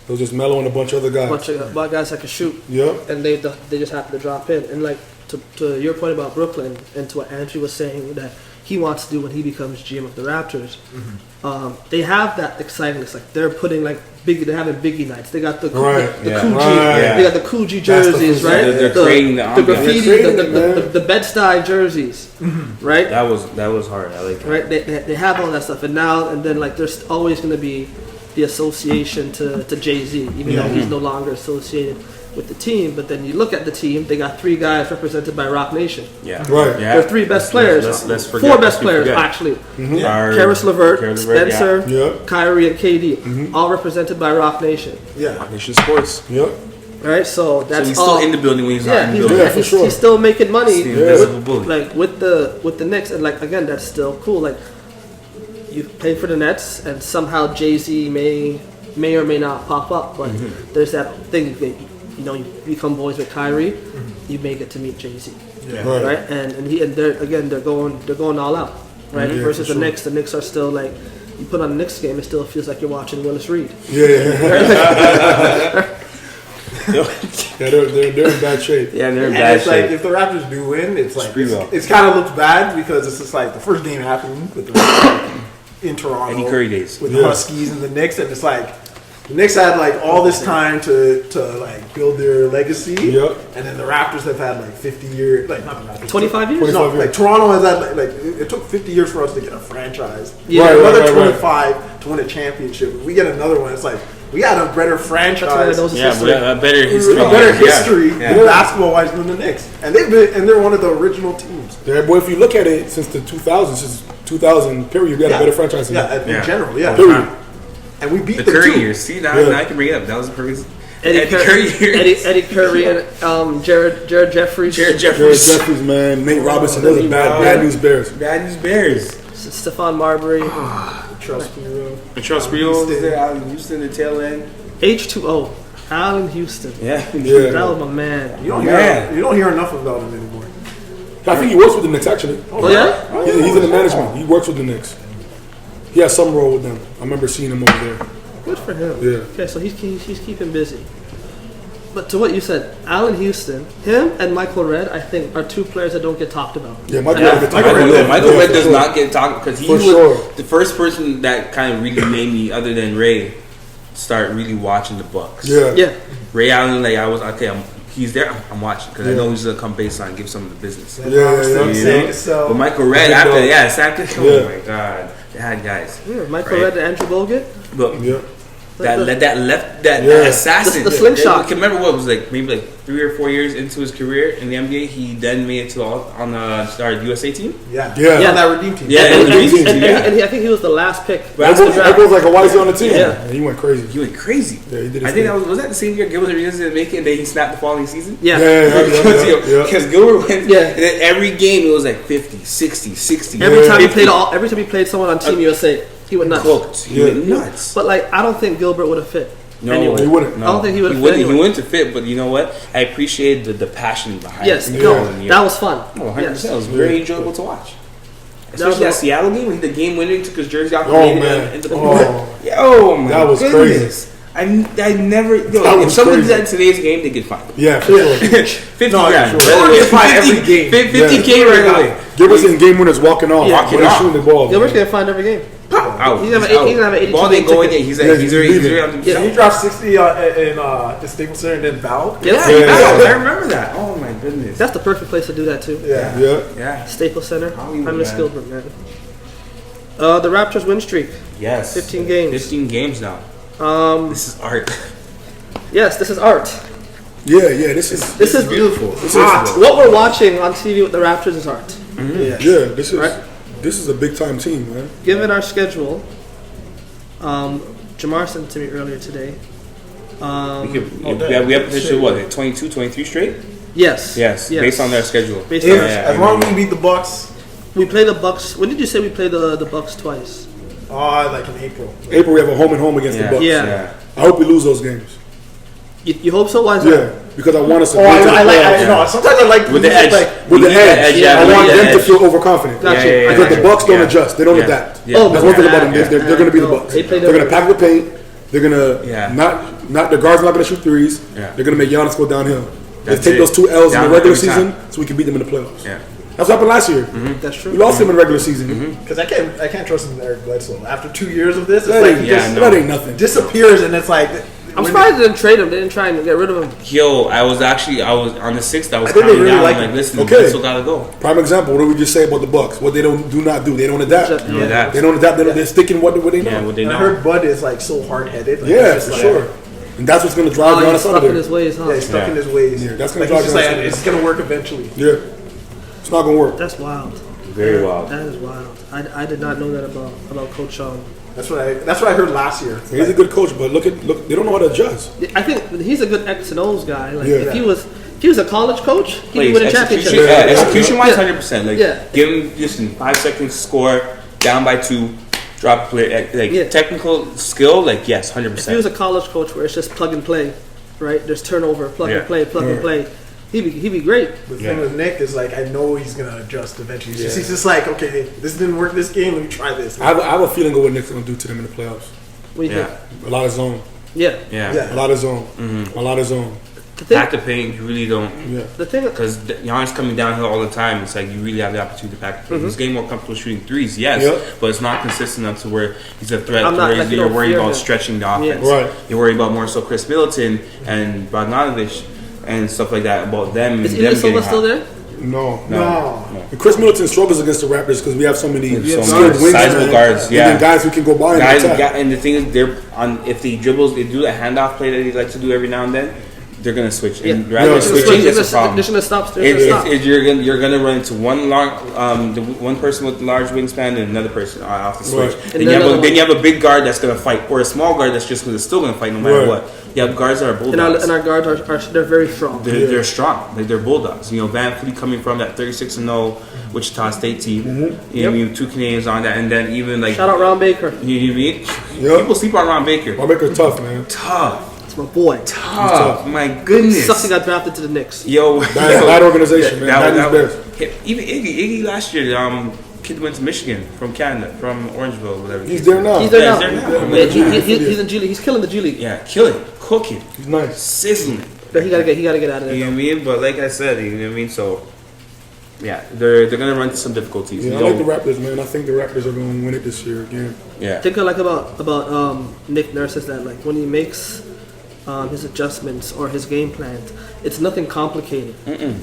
It was just Melo and a bunch of other guys. bunch of guys that can shoot, Yep. and they just happen to drop in. And like to your point about Brooklyn, and to what Antwi was saying that he wants to do when he becomes GM of the Raptors, they have that excitingness. Like they're putting like they're having Biggie nights. They got the Right. the Yeah. Coogee, Right. they got the Coogee That's the jerseys, first- right? They're creating the ambiance. graffiti, They're creating the, it, the, man. the Bed-Stuy jerseys, right? That was hard. I like that. Right? They have all that stuff, and then like there's always going to be the association to Jay-Z, even though he's no longer associated with the team. But then you look at the team; they got 3 guys represented by Rock Nation. Yeah. Right. Yeah. They're 3 best players, Let's 4 forget- best let's players forget. actually. Our- Karis LeVert, Karis LeVert, Spencer, Yeah. Kyrie, and KD, all represented by Rock Nation. Yeah. Yeah. Nation Sports. Yep. Right, so that's So he's all. still in the building when he's not Yeah, in the he's, building. for he's, sure. he's still making money, He's the invisible bully. like with the Knicks, and like again, that's still cool. Like you pay for the Nets, and somehow Jay-Z may or may not pop up, but there's that thing that you become boys with Kyrie, you may get to meet Jay-Z, Yeah. Right. right? And they're going all out, right? Yeah, Versus for the sure. Knicks, the Knicks are still like. You put on a Knicks game, it still feels like you're watching Willis Reed. Yeah. Yeah, they're in bad shape. Yeah, they're in And bad it's like shape. if the Raptors do win, it's like Screw up. it's kind of looks bad because it's just like the first game happened with the in Toronto Eddie Curry days. with Yeah. the Huskies and the Knicks, and it's like The Knicks had like all this time to like build their legacy. Yep. And then the Raptors have had like 50 years, like not the Raptors. 25 years? 25 No, years. like Toronto has had like it took 50 years for us to get a franchise. Yeah. Right, Another right, right. 25 to win a championship. If we get another one, it's like we had a better franchise. That's one of those Yeah, history. but a better history. A better history Yeah. basketball wise than the Knicks. And they're one of the original teams. Yeah, boy, if you look at it since the 2000s, since 2000 period, we had a better franchise. Than that. In general, yeah. Period. And we beat The them Curry too. years. See, now I can bring it up. That was the perfect. Eddie Curry and Jared Jeffries. Jared Jared Jeffries. Jeffries, man, Nate Robinson, those are bad news bears. Bad News Bears. Stephon Marbury. Trust me, bro. And Charles Sprio was there. Allen Houston, the tail end. H2O. Allen Houston. Yeah. Yeah. That was my man. You don't Man. hear enough about him anymore. I think he works with the Knicks actually. Oh, yeah? He's in the management. He works with the Knicks. He has some role with them. I remember seeing him over there. Good for him. Yeah. Okay, so he's keeping busy. But to what you said, Allen Houston, him and Michael Redd, I think, are two players that don't get talked about. Yeah, Michael Yeah. Redd gets Michael talked Redd, about. Michael Yeah, Redd for does sure. not get talked because he For was sure. the first person that kind of really made me, other than Ray, start really watching the Bucks. Yeah. Yeah. Ray Allen, like I was okay. He's there. I'm watching because I know he's gonna come baseline, give some of the business. Yeah. But Michael Redd Big after, dog. Sam. Oh Yeah. my God, they had guys. Yeah, Michael Right. Redd and Andrew Bogut. Look, Yeah. that Yeah. assassin, The slingshot. I can remember what it was like, maybe like 3 or 4 years into his career in the NBA. He then made it to on the USA team. Yeah. Yeah. On that redeem team. Yeah, And, the and, reason, and, yeah. and I think he was the last pick. Everyone's like, why is he on the team? Yeah. And he went crazy. He went crazy. Yeah, he did his I think thing. was that the same year Gilbert Arenas didn't make it, and then he snapped the following season. Yeah. Yeah. Because Gilbert went, Yeah. and then every game it was like 50, 60, 60. Every time 50. every time he played someone on Team USA, he went nuts. Cooked. He Yeah. went nuts. But like, I don't think Gilbert would have fit. No, Anyway. He wouldn't. I don't think he would've fit wouldn't. anyway. He wouldn't to fit, but you know what? I appreciate the passion behind Yes, it. no, that was fun. Oh, 100%. Yes. It was very enjoyable to watch. was Especially that a- Seattle game when he the game winner took his jersey off. Oh, and made man. it in the Oh. oh my That was goodness. I never. Yo, That if was someone did crazy. that in today's game, they get fined. Yeah, for sure. 50 No, grand. sure. Right away. They get fined every game. 50K right away. Gilbert's in game winners walking off. Yeah. When he's shooting the ball. Gilbert's gonna find every game. Out. He's gonna have an 82 Ball didn't game go in ticket. yet. He's Yeah, like, he's he's already leaving. on the Yeah. He dropped 60 in the Staples Center and then fouled. Yeah. Yeah, Yeah. I remember that. Oh my goodness. That's the perfect place to do that too. Yeah. Yeah. Yeah. Staples Center. Hollywood, I miss man. Gilbert, man. The Raptors win streak. Yes. 15 games. 15 games now. This is art. Yes, this is art. Yeah, this is This is beautiful. what we're watching on TV with the Raptors is art. this is a big time team, man. Given our schedule, Jamar sent it to me earlier today. We have potential, what, 22, 23 straight? Yes. Yes, based on their schedule. Based If, on as long as we beat the Bucks, we play the Bucks. When did you say we play the Bucks twice? like in April. April, we have a home and home against the Bucks. Yeah. I hope we lose those games. You hope so? Why is that? Yeah, because I want us to Oh, go to the I playoffs. know. Sometimes I like With the edge. Like, With the You need that edge, yeah, I we want need them that to edge. feel overconfident. Gotcha. Yeah, yeah, Because yeah. the Bucks don't Yeah. adjust. They don't Yeah. adapt. Yeah. Oh, That's one thing about them. Yeah. They're going to be the No, Bucks. they play They're going to different. pack the paint. They're going to Yeah. not the guards not going to shoot threes. Yeah. They're going to make Giannis go downhill. They That's take it. those 2 L's in Down the regular every season time. so we can beat them in the playoffs. Yeah. That's what happened last year. That's true. We lost them in the regular season. because I can't trust him, Eric Bledsoe. After 2 years of this, it's That like ain't, he Yeah, just I know. that ain't nothing. disappears, and it's like I'm surprised they didn't trade him. They didn't try and get rid of him. Yo, I was on the 6th. I was I think they counting really down. like Like, him. listen, Okay. Bledsoe gotta go. Prime example. What did we just say about the Bucks? What they do not do. They don't adapt. Yeah. You know that. They don't adapt. They're sticking what they know. Yeah, what they I know. heard Bud is like so hard headed. Like, Yeah, it's for just sure. And that's what's going to drive Oh, he's Giannis out stuck of in there. his ways, huh? Yeah, he's stuck Yeah. in his ways. Yeah, that's gonna like, he's drive just Giannis like, out. it's gonna work eventually. Yeah, it's not going to work. That's wild. Very wild. That is wild. I did not know that about Coach Sean. That's what I heard last year. He's a good coach, but look, they don't know how to adjust. I think he's a good X and O's guy. Like Yeah. if he was a college coach, he'd be winning championships. Execution, Yeah. execution wise, Yeah. 100%. Like, Yeah. give him just in 5 seconds, score, down by 2, drop play. Like, Yeah. technical skill, like, yes, If he was 100%. a college coach where it's just plug and play, right? There's turnover, plug Yeah. and play, plug and Yeah. play. He'd be great. The thing with Nick is like I know he's gonna adjust eventually. He's just like, okay, this didn't work this game. Let me try this. I have a feeling of what Nick's going to do to them in the playoffs. What do you Yeah. think? A lot of zone. Yeah. Yeah. Yeah. A lot of zone. A lot of zone. pack the paint. You really don't. Yeah. The thing, Because Giannis coming downhill all the time, it's like you really have the opportunity to pack the paint. He's getting more comfortable shooting threes, yes, but it's not consistent enough to where he's a threat. I'm To not, where like, you you're don't worried fear about him. stretching the offense. Yeah. Right. You're worried about more so Chris Middleton and Bogdanovich and stuff like that. About them. is and them Ilya Silva getting still hot. there? No. And Chris Middleton struggles against the Raptors because we have so many So skilled many wings, sizable man. guards, And yeah. then guys who can go by Guys, and attack. and the thing is, they're on. If they dribbles, they do that handoff play that he likes to do every now and then. They're gonna switch. And Yeah. rather Yeah, than switching, They're that's a problem. just gonna stop. They're gonna stop. You're gonna run into one one person with large wingspan and another person off the switch. Right. Then, And you have a big guard that's gonna fight, or a small guard that's just still gonna fight no matter Right. what. You have guards that are bulldogs. And our guards are they're very strong. They're strong. Like they're bulldogs. You know, Van Fleet coming from that 36-0 Wichita State team. You know, you have 2 Canadians on that, and then even like Shout out Ron Baker. you know what I mean? Yep. People sleep on Ron Baker. My maker's tough, man. Tough. It's my boy. Tough. My goodness. Sucks he got drafted to the Knicks. Yo, Bad organization, man. Bad news even Iggy last year, kid went to Michigan from Canada, from Orangeville, whatever. He's there now. He's there Yeah, now. he's there now. Yeah, he's in G League. He's killing the G League. Yeah, killing, cooking, He's nice. sizzling. But he gotta get out of there. You know what I mean? But like I said, you know what I mean. So yeah, they're gonna run into some difficulties. Yeah, You I like the know? Raptors, man. I think the Raptors are going to win it this year again. Yeah. Think I like about Nick Nurse is that like when he makes his adjustments or his game plans, it's nothing complicated,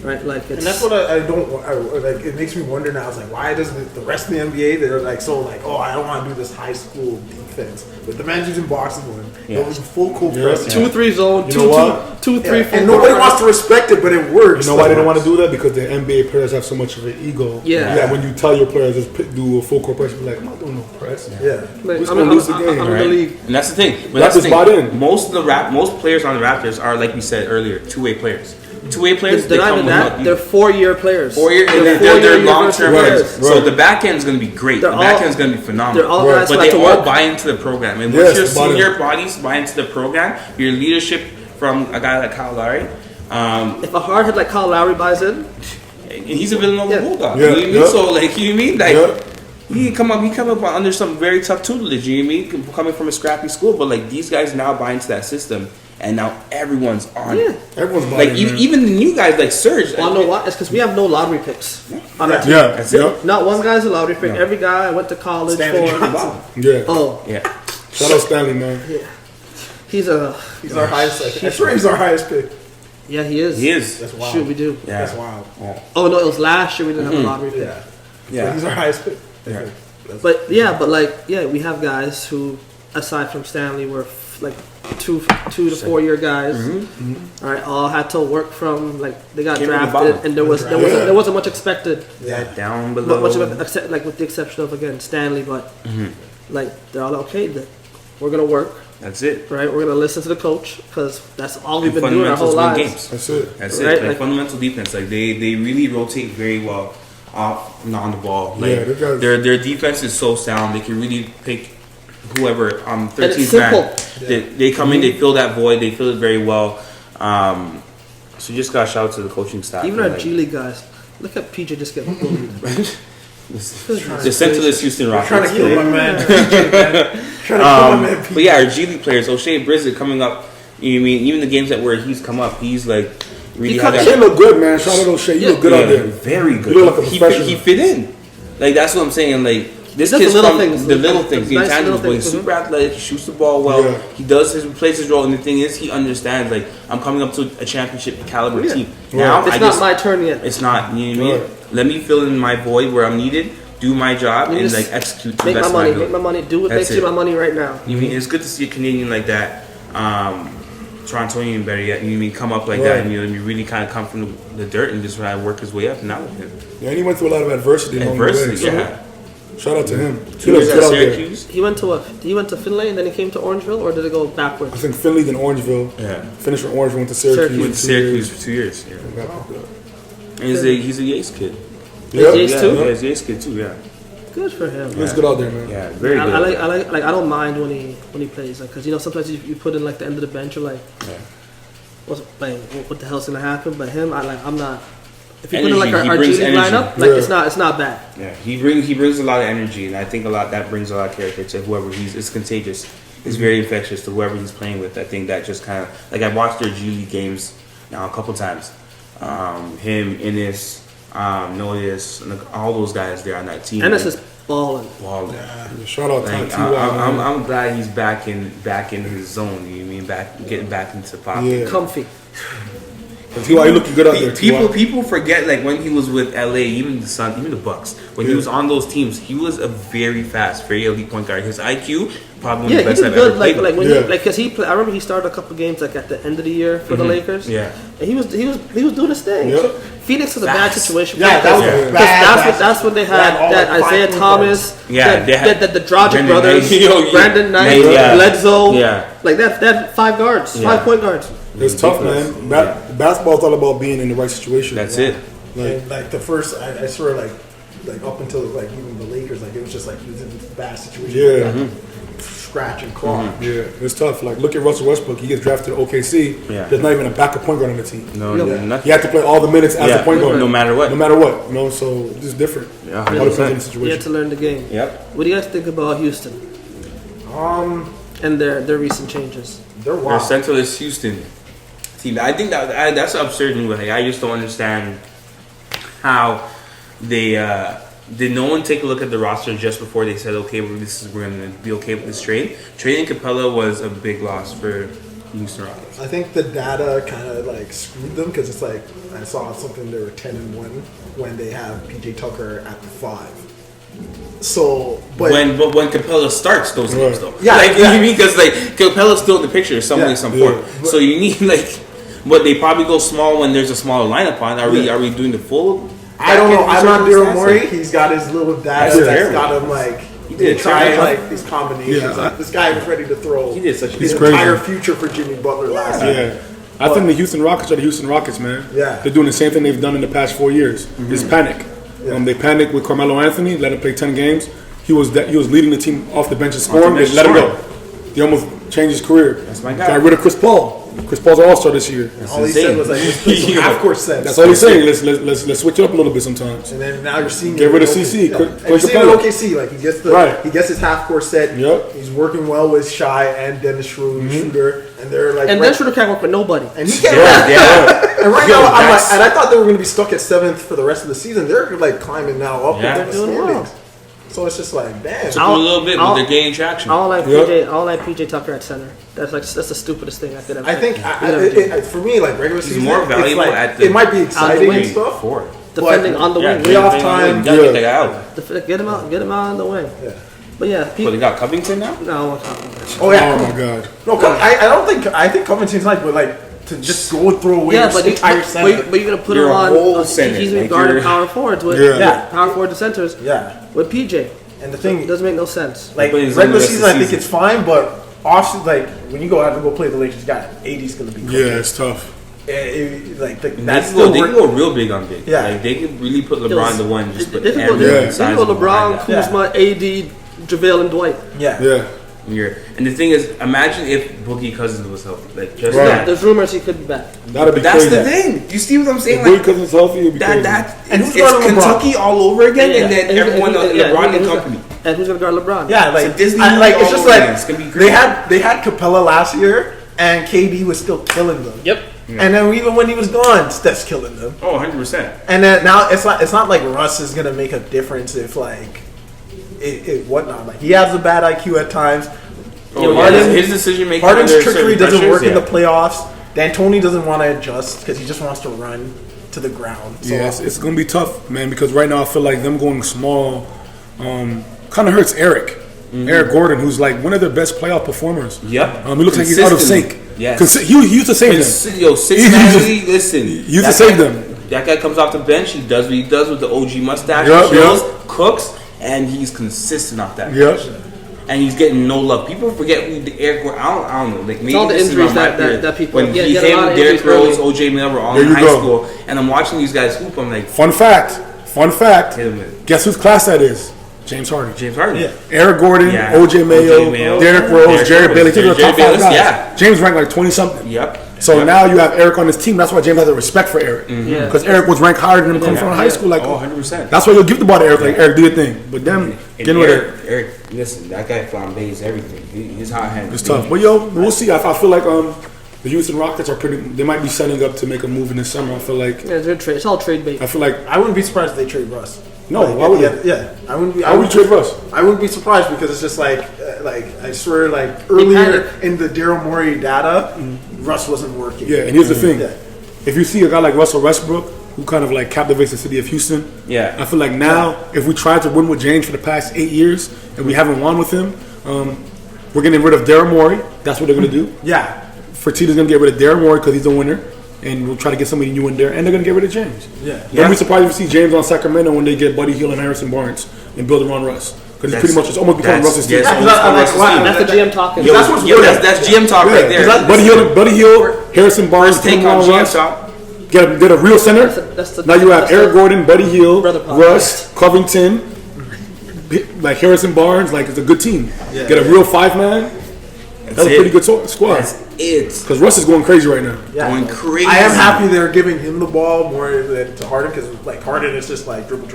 right? Like it's And that's what I don't like. It makes me wonder now. It's like, why does the rest of the NBA they're like so like, oh, I don't want to do this high school defense, but the man's using boxing one. Yeah. It was full court Yeah. press. 2-3 zone, You know what? 2-3, And nobody wants to respect it, but it works. You know why they don't want to do that? Because the NBA players have so much of an ego. Yeah. That when you tell your players just do a full court press, you're like, I'm not doing no press. Yeah. Like, We're just I'm gonna lose the I'm game, in the Right? league. And that's the thing. But Raptors that's the thing. bought in. Most players on the Raptors are, like we said earlier, two-way players. Two-way players. They're not come even with that. no- They're 4-year players. 4 years, and They're they're 4-year long-term university players. players. So the back end is going to be great. They're The back all- end is going to be phenomenal. They're all Right. guys But who they have to all work. buy into the program. And Yes, once your they buy in. senior bodies buy into the program, your leadership from a guy like Kyle Lowry, If a hardhead like Kyle Lowry buys in, and he's a Villanova Yeah. Bulldog. Yeah, You know what I mean? yeah. So, like, you know what I mean? Like, Yeah. he come up under some very tough tutelage. You know what I mean? Coming from a scrappy school, but like these guys now buy into that system, and now everyone's on yeah. it. Everyone's buying Like in, even, man. even the new guys like Serge. Well, I know why. It's because we have no lottery picks on our team. Yeah, That's it. yeah, Not one guy's a lottery pick. No. Every guy I went to college Stanley for. Johnson. yeah. Oh, Yeah. Shout out Stanley, man. he's a. He's our highest. I swear he's our highest pick. Yeah, he is. He is. That's wild. Shoot, we do. Yeah. That's wild. Oh no, it was last year we didn't have a lottery pick. Yeah. Yeah. But he's our highest pick. Yeah. But we have guys who, aside from Stanley, were like 2 to 4 year guys. All right, all had to work from like they got Came from the drafted, bottom. and there wasn't much expected. Yeah. Down But below. much of it, except like with the exception of again Stanley, but like they're all okay. We're gonna work, That's it. right? We're gonna listen to the coach because that's all we've And been doing our whole fundamentals win lives. games. That's it. That's Right, it. Like like- fundamental defense. Like they really rotate very well off and on the ball. Like Yeah, they got- their defense is so sound. They can really pick whoever on 13th it's man. simple. They come in, they fill that void, they fill it very well. So you just got to shout out to the coaching staff. Even and, our like, G League guys. Look at PJ just getting bullied. the St. Louis Houston Rockets. Trying to kill my man. PJ, man. Trying to kill my man. But yeah, our G League players, O'Shea Brissett coming up. You know what I mean? Even the games that where he's come up, he's like really He had comes that. Shea look good, man. Shout out O'Shea. You look good out there. Very good. You look like a he professional. fit in. Like that's what I'm saying. Like this Just the kid's little from things. the little things, the Nice intangibles. little But he's things, super athletic. He shoots the ball well. Yeah. He plays his role. And the thing is, he understands. Like I'm coming up to a championship caliber Yeah. team. Right. Now It's I not just my turn yet. it's not. You know what I mean? Right. Let me fill in my void where I'm needed. Do my job You and just like execute to the Make best my of money. my Make my ability. money. Do what That's makes you it. my money right now. You mean it's good to see a Canadian like that, Torontonian better yet. You mean come up like Right. that, and you really kind of come from the dirt and just try to work his way up. And now with him, Yeah, and he went through a lot of adversity along the way. adversity, So yeah. shout out to him. He 2 looks years good at out there. Syracuse, He went to Finlay and then he came to Orangeville, or did it go backwards? I think Finley, then Orangeville. yeah. Finished with Orangeville, went to Syracuse. Syracuse. Went to Syracuse for 2 years. Yeah. Got picked up. And he's a Yates kid. Yeah, Yates Yeah, too? yeah, he's a Yates kid too. Yeah, Good for him. He looks good out there, man. yeah, very good. I like I don't mind when he plays, like, because sometimes you put in like the end of the bench, you're like, Yeah. what the hell's gonna happen? But him, I'm not. If you put in Energy, like he our G brings League energy. lineup, like Yeah. it's not bad. Yeah, he brings a lot of energy, and I think that brings a lot of character to whoever it's contagious. It's very infectious to whoever he's playing with. I think that just kind of like I watched their G League games now a couple times. Him, Ennis, Notice, all those guys there on that team. Ennis is balling. Yeah. Shout out Like, to I'm glad he's back in his zone. You know what I mean? Getting back into the pocket. Yeah. Comfy. T.Y., you looking good out there. People forget, like, when he was with LA, even the Suns, even the Bucks, when he was on those teams, he was a very fast, very elite point guard. His IQ probably one of the best I've ever played. I remember he started a couple games like at the end of the year for the Lakers. Yeah, and he was doing his thing. Yep. Phoenix was a bad situation. Yeah, that was because bad. that's when they had that Isaiah Thomas. Yeah, they had the Drogic Brandon brothers, Knight. Brandon Knight, Bledsoe. Bledsoe. Like that 5 guards, 5 point guards. It's tough, man. Basketball's all about being in the right situation. That's it. Like the first, I swear, like up until like even the Lakers, like it was just like he was in a bad situation. Yeah. Scratch and claw. Yeah, it's tough. Like, look at Russell Westbrook. He gets drafted to OKC. Yeah. There's not even a backup point guard on the team. No, nothing. He had to play all the minutes as a point guard. No matter what. No matter what. You know, so it's just different. Yeah, All depends on the You situation. had to learn the game. Yep. What do you guys think about Houston and their recent changes? They're Their wild. centralist Houston team. I think that's absurd in a way. I just don't understand how they did no one take a look at the roster just before they said, okay, we're going to be okay with this trade. Trading Capella was a big loss for Houston Rockets. I think the data kind of like screwed them because it's like I saw something they were 10-1 when they have PJ Tucker at the 5. So, but when Capella starts those games though, Yeah, like, you know yeah. what I mean? Because like Capella's still in the picture some way, some form. So you need like, but they probably go small when there's a smaller lineup on. Are we doing the full? I don't know. I'm not Daryl Stats? Morey. He's got his little data That's that's terrible. got him like did trying terrible. like these combinations. Yeah. Like, this guy was ready to throw He did such a his good entire crazy. future for Jimmy Butler last year. Yeah. I think the Houston Rockets are the Houston Rockets, man. Yeah. They're doing the same thing they've done in the past 4 years. It's panic. Yeah. They panicked with Carmelo Anthony, let him play 10 games. He was leading the team off the bench and scoring. bench They let him scoring. go. He almost changed his career. That's my guy. Got rid of Chris Paul. Chris Paul's an all-star this year. All he said was like, let's play some half-court sets. That's all he's saying. Let's switch it up a little bit sometimes. And then now you're seeing Get rid of it in CC. OKC. Quit And you're seeing it in Capella. OKC. Like he gets his half-court set. Yep. He's working well with Shai and Dennis Schroeder, and they're like. And then Schroeder can't work with nobody. And he can't. Yeah. And right now, I'm like, and I thought they were going to be stuck at 7th for the rest of the season. They're like climbing now up Yeah. in the They're doing well. standings. So it's just like, damn. A little bit, but they're gaining traction. I don't like Yep. PJ Tucker at center. That's the stupidest thing I could ever. I think for me, like regular season, more it's valuable like, at the- it might be exciting and wing. stuff. Four. defending on the wing. Playoff time. You gotta get that guy out. Get him out on the wing. Yeah. But yeah, But they got Covington now? no, I'm talking about. Oh yeah. Oh my god. No, I think Covington's like, but like to just go and throw away Yeah, your but entire center. you're gonna put You're him a on. whole center, He's like guarding you're- power forwards with Yeah. Yeah. power forward and centers Yeah. with PJ. And the It thing, doesn't make no sense. like But he's regular in the rest season, of I the think season. it's fine, but off like when you go out and go play the Lakers, guy, AD's gonna be cooking. Yeah, it's tough. Like They that's can, go, still they can work. go real big on big. Yeah. Like, they could really put LeBron to one. Just put They can go, everyone Yeah. they can go sizable LeBron, behind that. Kuzma, AD, JaVale, and Dwight. Yeah. Yeah. And the thing is, imagine if Boogie Cousins was healthy. Like, just Right. that. There's rumors he could be back. That'd be That's crazy. the thing. You see what I'm saying? If Boy Like, Cousins healthy, it'd be crazy. And it's who's guarding LeBron? Kentucky all over again, and then who's- everyone, yeah, LeBron and who's- company. And who's gonna guard LeBron? Yeah, like It's a Disney like it's all just over like again. It's gonna be great. they had Capella last year, and KD was still killing them. Yep. And then even when he was gone, Steph's killing them. Oh, 100%. And then now it's not like Russ is gonna make a difference if like it whatnot. Like he has a bad IQ at times. Oh, Harden- his decision making. Harden's trickery doesn't work in the playoffs. D'Antoni doesn't want to adjust because he just wants to run to the ground. So Yeah, it's gonna be tough, man. Because right now I feel like them going small kind of hurts Eric. Eric Gordon, who's like one of their best playoff performers. Yep. He looks like he's out of sync. Yes. He used to save them. Yo, Cincinnati, listen. He used to that save guy- them. That guy comes off the bench. He does what he does with the OG mustache. Yup, He kills, yup. cooks, and he's consistent off that Yep. bench. And he's getting no love. People forget who the Eric Gordon. I don't know. Like maybe all the this is injuries my that period. people when get he a him, lot of Derrick injuries Rose, early. OJ Miller were all There in you high go. school, and I'm watching these guys hoop. I'm like, Fun fact. hit him with Guess whose class that is? James Harden. James Harden. Yeah. Eric Gordon, Yeah. OJ Mayo, O.J. Mayo, Derrick Rose, Derrick Jared Rose, Bailey. These are the Jerry top five Bayless, guys. yeah. James ranked like 20 something. Yep. So Yep. now you have Eric on his team. That's why James has a respect for Eric. Yeah. Because Eric was ranked higher than him coming from high school. Like, Oh, 100%. that's why you'll give the ball to Eric. Like, Eric, do your thing. But them, And getting with Eric. Eric, listen, that guy flambees everything. He's hot handed. It's tough. But yo, we'll see. I feel like the the Houston Rockets are pretty. They might be setting up to make a move in the summer. I feel like. Yeah, they're trade. It's all trade bait. I feel like. I wouldn't be surprised if they trade Russ. No, why would they? Yeah, I wouldn't be. Why would you trade Russ? I wouldn't be surprised because it's just like I swear, like earlier in the Daryl Morey data, Russ wasn't working. Yeah, and here's the thing: Yeah. if you see a guy like Russell Westbrook, who kind of like captivates the city of Houston, I feel like now if we tried to win with James for the past 8 years and we haven't won with him, we're getting rid of Daryl Morey. That's what they're gonna do. Yeah. Fertitta's gonna get rid of Daryl Morey because he's a winner. And we'll try to get somebody new in there, and they're gonna get rid of James. Don't be surprised if you see James on Sacramento when they get Buddy Hield and Harrison Barnes and build around Russ, because he's pretty much just almost becoming Russ's team. That's the GM talking. That's GM talk right there. Buddy Hield, Harrison Barnes, take on GM talk. Get a real center. Now you have Eric Gordon, Buddy Hield, Russ, Covington, like Harrison Barnes. Like it's a good team. Get a real 5-man. That's a pretty good squad. That's it. Because Russ is going crazy right now. Yeah. Going crazy. I am happy they're giving him the ball more than to Harden, because like Harden is just like dribble,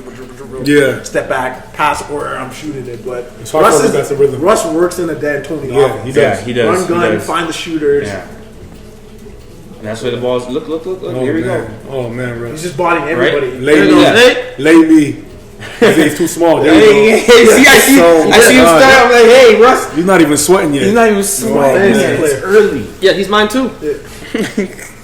step back, pass, or I'm shooting it. But it's hard for that's the rhythm. Russ works in a D'Antoni offense. He does. He does. Run gun, find the shooters. Yeah. And that's where the ball's. Look. Here we go. Oh man, Russ. He's just bodying everybody. Lay me. He's too small. I see him start. I'm like, hey, Russ. He's not even sweating yet. He's not even sweating yet. It's early. Yeah, he's mine too.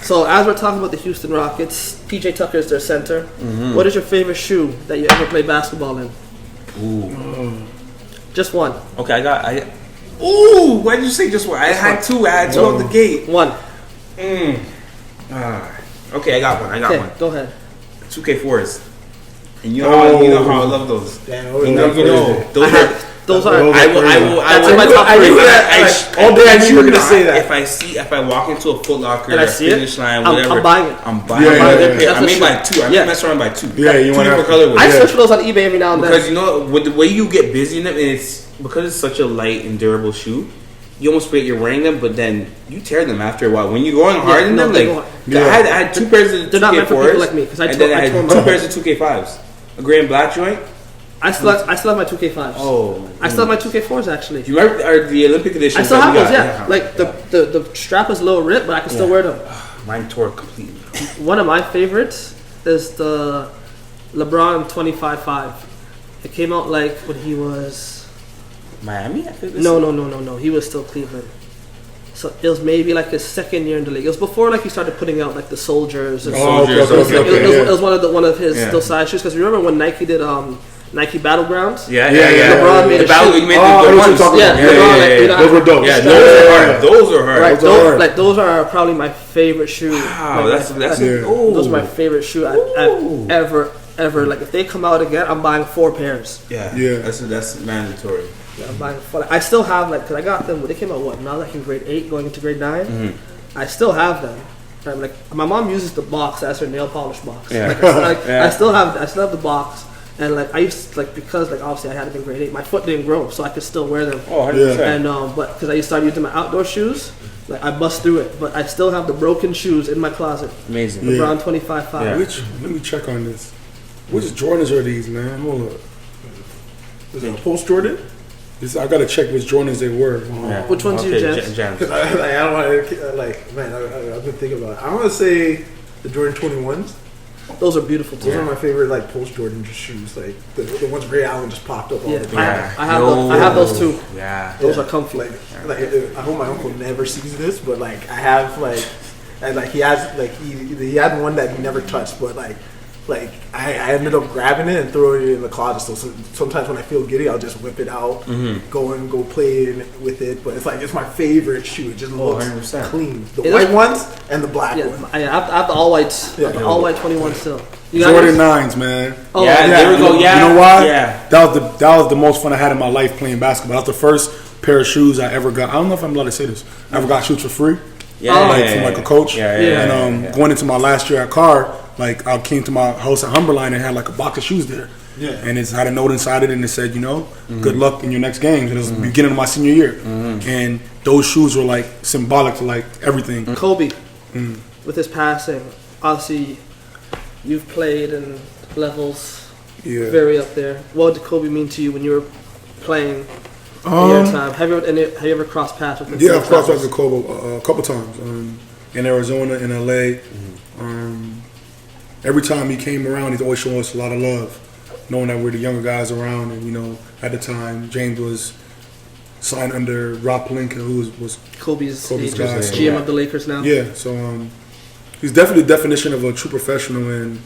So as we're talking about the Houston Rockets, PJ Tucker is their center. What is your favorite shoe that you ever played basketball in? Ooh. Just one. Okay, Ooh, why did you say just one? I had two. I had two on the gate. One. Okay, I got one. Okay, go ahead. 2K4s. And you know how I love those. Damn, those are. I will. That's in my top three. All day I knew you were gonna say that. If I walk into a Foot Locker, and I a see Finish Line, I'm whatever, buying it. I'm buying it. I may buy two. I may mess around by two. Yeah, you want to colorways. I search for those on eBay every now and then. Because you know, with the way you get busy in them, and it's because it's such a light and durable shoe. You almost forget you're wearing them, but then you tear them after a while. When you're going hard in them, I had two pairs of 2K4s. They're not meant for people like me, because I had two pairs of 2K5s. A gray and black joint. I still have my 2K5s. Oh, I still have my 2K4s actually. You remember the Olympic edition? I still have those. Yeah, like the strap is a little ripped, but I can still wear them. Mine tore completely. One of my favorites is the LeBron 25-5. It came out like when he was Miami. I think No. He was still Cleveland. So it was maybe like his second year in the league. It was before like he started putting out like the Soldiers. And it was one of his still side shoes, because remember when Nike did Nike Battlegrounds? Yeah. LeBron made Those were dope. Yeah, those are hard. Right, those are probably my favorite shoe. Wow, that's those are my favorite shoe I've ever. Like if they come out again, I'm buying 4 pairs. Yeah. That's mandatory. Yeah, I'm buying 4. I still have because I got them when they came out. Now like in grade 8, going into grade 9, I still have them. I'm like my mom uses the box as her nail polish box. Yeah. I still have the box. And like I used to, because obviously I had it in grade 8, my foot didn't grow, so I could still wear them. Oh, 100%. And but because I used to start using my outdoor shoes, like I bust through it, but I still have the broken shoes in my closet. Amazing. LeBron 25-5. Yeah. Let me check on this. Which Jordans are these, man? Hold up. Is it a post Jordan? I gotta check which Jordans they were. Yeah. Which ones do you, Jens? Because I don't want to I've been thinking about it. I'm gonna say the Jordan 21s. Those are beautiful too. Those are my favorite post Jordan shoes. Like the ones Ray Allen just popped up all the time. I have those too. Yeah. Those are comfy. I hope my uncle never sees this, but I have and he has he had one that he never touched, but I ended up grabbing it and throwing it in the closet. So sometimes when I feel giddy, I'll just whip it out, go play with it. But it's my favorite shoe. It just looks 100%. clean. The white ones and the black ones. I have the all whites. Yeah. The all white 21 still. Jordan 9s, man. Oh, yeah, there we go. Yeah. You know why? Yeah. That was the most fun I had in my life playing basketball. That was the first pair of shoes I ever got. I don't know if I'm allowed to say this. I ever got shoes for free. From a coach. And going into my last year at Carr, I came to my house at Humberline and had a box of shoes there. Yeah. And it had a note inside it and it said, good luck in your next games. And it was the beginning of my senior year. And those shoes were symbolic to everything. Kobe, with his passing, obviously you've played in levels very up there. What did Kobe mean to you when you were playing in your time? Have you ever crossed paths with him? Yeah, I've crossed paths with Kobe a couple times. in Arizona, in LA. Every time he came around, he's always showing us a lot of love, knowing that we're the younger guys around. And, you know, at the time, James was signed under Rob Pelinka, who was Kobe's guy. GM of the Lakers now. Yeah, so he's definitely the definition of a true professional and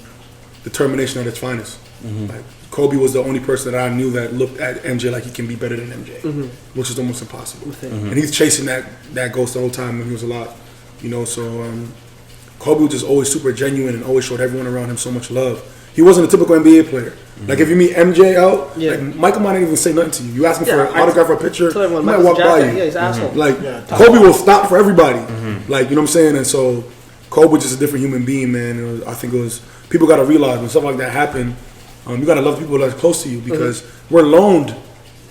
determination at its finest. Like, Kobe was the only person that I knew that looked at MJ like he can be better than MJ, which is almost impossible. And he's chasing that ghost the whole time when he was alive. You know, so Kobe was just always super genuine and always showed everyone around him so much love. He wasn't a typical NBA player. Like, if you meet MJ out, like, Michael might not even say nothing to you. You ask him for an autograph or a picture, he might walk by you. Yeah, he's an asshole. Like, Kobe will stop for everybody. Like, you know what I'm saying? And so Kobe was just a different human being, man. I think it was, people got to realize when something like that happened, you got to love the people that's close to you, because we're loaned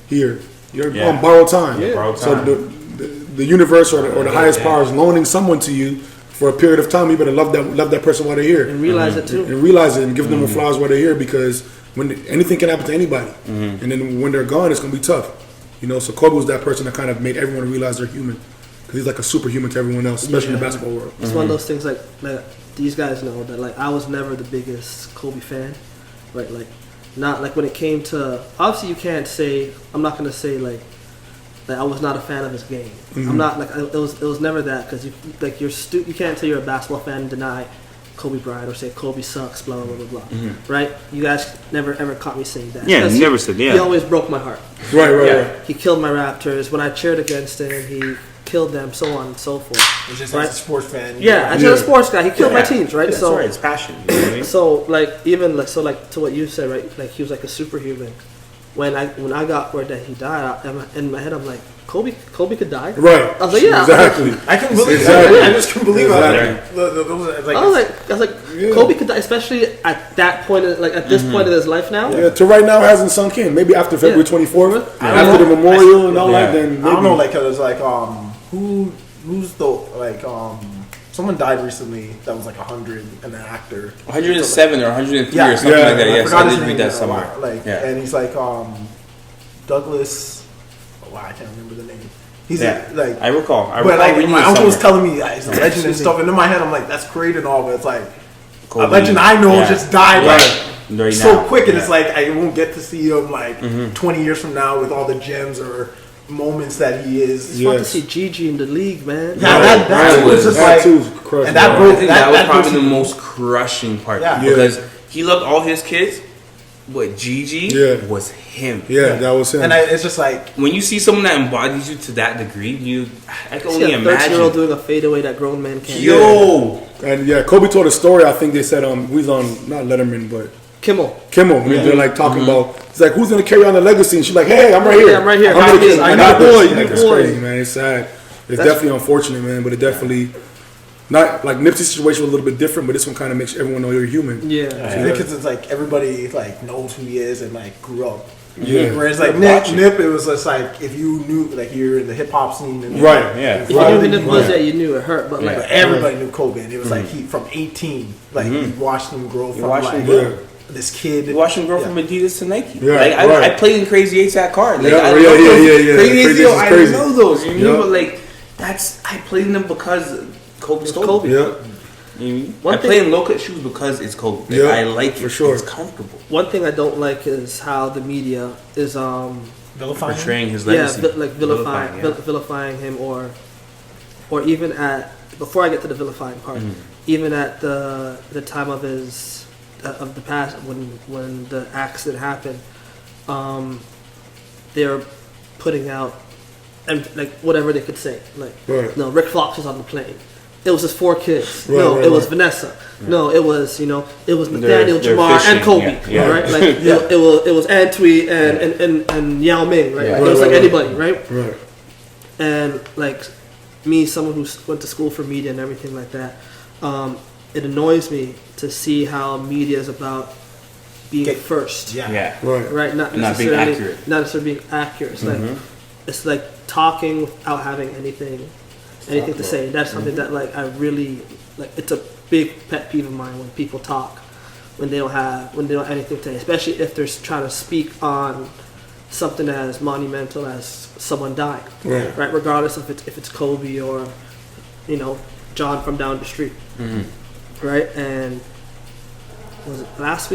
here. You're on borrowed time. So the universe or the highest power is loaning someone to you for a period of time. You better love that person while they're here. And realize it too. And realize it and give them the flowers while they're here, because when anything can happen to anybody. And then when they're gone, it's going to be tough. You know, so Kobe was that person that kind of made everyone realize they're human. Because he's like a superhuman to everyone else, especially in the basketball world. It's one of those things like these guys know that, like, I was never the biggest Kobe fan. Right, like, not like when it came to, obviously you can't say, I'm not gonna say like I was not a fan of his game. I'm not like, it was never that, because you can't say you're a basketball fan and deny Kobe Bryant or say Kobe sucks, blah blah blah blah. Right? You guys never ever caught me saying that. Yeah, you never said. Yeah, he always broke my heart. Right. He killed my Raptors when I cheered against him. He killed them, so on and so forth. It's just as a sports fan. As a sports guy, he killed my teams, right? That's so right, it's passion. You know what I mean? So like even like to what you said, right? Like, he was like a superhuman. When I got word that he died, in my head I'm like, Kobe could die. Right. I was like, yeah, Exactly. I couldn't believe it. I just couldn't believe it. I was like, Kobe could die, especially at that point, like at this point of his life now. Yeah, to right now it hasn't sunk in. Maybe after February 24th, after the memorial and all that, then maybe. I don't know, like, it was like, who's the, like, someone died recently that was like 100, and an actor. 107 or 103 or something like that. Yes, I did read that somewhere. Like, and he's like Douglas. Wow, I can't remember the name. He's like, I recall. But like, my uncle was telling me he's a legend and stuff, and in my head I'm like, that's great and all, but it's like Kobe, a legend I know just died like so quick, and it's like I won't get to see him like 20 years from now with all the gems or moments that he is. It's fun to see Gigi in the league, man. Yeah, that was just like, and that broke. That was probably the most crushing part, because he loved all his kids, but Gigi was him. Yeah, that was him. And it's just like, when you see someone that embodies you to that degree, I can only imagine. 13-year-old doing a fadeaway that grown man can't. And Kobe told a story. I think they said he's on not Letterman, but Kimmel. They're like talking about. It's like, who's gonna carry on the legacy? And she's like, hey, I'm right here. I'm right here. I got boy. It's crazy, man. It's sad. It's definitely unfortunate, man. But it definitely. Not like Nipsey's situation was a little bit different, but this one kind of makes everyone know you're human. Because it's like everybody like knows who he is and like grew up. Whereas like Nip, it was just like if you knew, like, you're in the hip hop scene, and if you knew who Nip was, you knew it hurt. But like everybody knew Kobe, and it was like he from 18, like you watched him grow from like this kid. You watched him grow from Adidas to Nike. I played in Crazy 8 at card. Like, Crazy 8, I didn't know those. You know, but like I played in them because Kobe's Kobe. I play in low-cut shoes because it's Kobe. Like, I like it. For sure. It's comfortable. One thing I don't like is how the media is vilifying, portraying his legacy. Vilifying him, or even at, before I get to the vilifying part, even at the time of his of the past, when the accident happened, they're putting out and like whatever they could say, like no, Rick Fox was on the plane. It was his 4 kids. It was Vanessa. No, it was it was Nathaniel, Jamar, and Kobe. Right? Like it was Antwi and Yao Ming. Right? It was like anybody. Right? And like me, someone who went to school for media and everything like that, it annoys me to see how media is about being first. Right? Not necessarily being accurate. It's it's like talking without having anything to say. That's something that like I really like. It's a big pet peeve of mine when people talk when they don't have anything to say, especially if they're trying to speak on something as monumental as someone dying, right? Regardless if it's Kobe or John from down the street, right? And was it last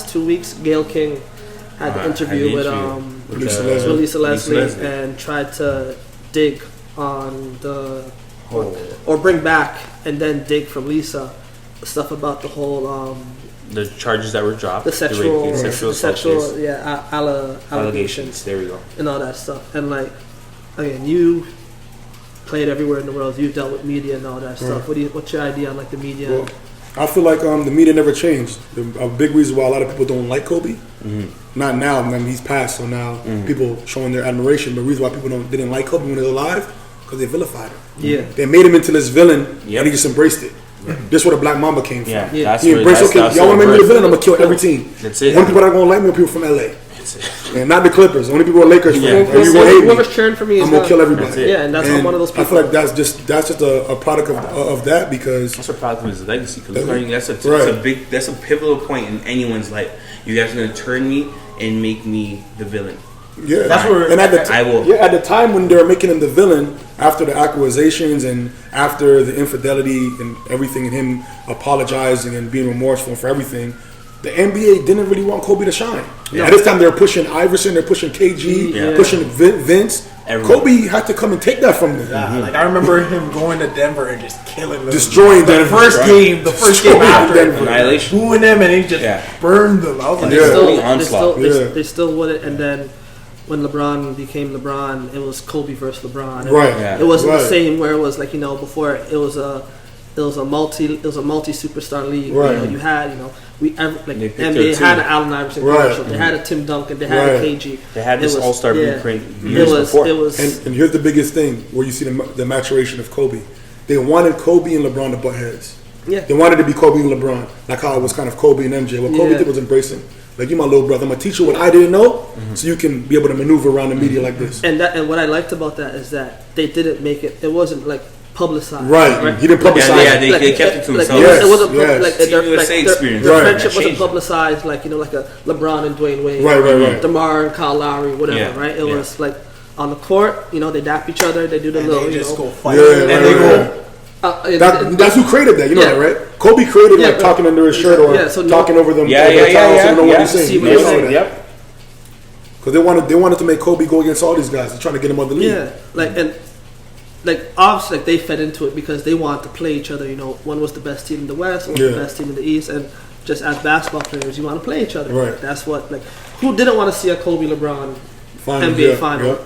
2 weeks, Gayle King had the interview with Lisa Leslie and tried to dig on or bring back and then dig from Lisa stuff about the whole the charges that were dropped, the sexual allegations. There we go, and all that stuff. And like, again, you played everywhere in the world. You've dealt with media and all that stuff. What's your idea on like the media? Well, I feel like the media never changed. A big reason why a lot of people don't like Kobe, not now. I mean, he's passed, so now people showing their admiration. But the reason why people didn't like Kobe when he was alive, because they vilified him. Yeah, they made him into this villain, and he just embraced it. This is where the Black Mamba came from. Yeah, he embraced. Y'all want to make me the villain? I'm gonna kill every team. That's it. Only people that are gonna like me are people from LA. And not the Clippers. Only people are Lakers fans. Whoever's cheering for me, I'm gonna kill everybody. Yeah, and that's one of those people. I feel like that's just a product of that, because that's a product of his legacy. Because that's a pivotal point in anyone's life. You guys are gonna turn me and make me the villain. Yeah, that's where. And at the time when they were making him the villain, after the accusations and after the infidelity and everything, and him apologizing and being remorseful for everything, the NBA didn't really want Kobe to shine. Yeah. At this time, they were pushing Iverson, they're pushing KG, pushing Vince. Kobe had to come and take that from them. Yeah, like I remember him going to Denver and just killing them. Destroying them. The first game after Denver. Annihilation. Booing them, and he just burned them. I was like, they still wouldn't. And then when LeBron became LeBron, it was Kobe versus LeBron. Right. It wasn't the same where it was like, before it was a multi superstar league. Right. You had NBA had an Allen Iverson commercial. They had a Tim Duncan. They had a KG. They had this All-Star blueprint years before. And here's the biggest thing where you see the maturation of Kobe. They wanted Kobe and LeBron to butt heads. Yeah. They wanted to be Kobe and LeBron, like how it was kind of Kobe and MJ. What Kobe did was embracing. Like, you're my little brother. I'm gonna teach you what I didn't know, so you can be able to maneuver around the media like this. And what I liked about that is that they didn't make it. It wasn't like publicized. Right. He didn't publicize. They kept it to themselves. It wasn't their friendship wasn't publicized like like a LeBron and Dwayne Wade, right. DeMar and Kyle Lowry, whatever. Right. It was like on the court. They dap each other. They do the little. They just go fight. And they go. That's who created that. You know that, right? Kobe created talking under his shirt or talking over them. So they know what he's saying. Yep. Because they wanted to make Kobe go against all these guys. They're trying to get him on the league. Yeah, obviously they fed into it because they wanted to play each other. One was the best team in the West, one was the best team in the East, and just as basketball players, you want to play each other. Right. That's what who didn't want to see a Kobe LeBron NBA final?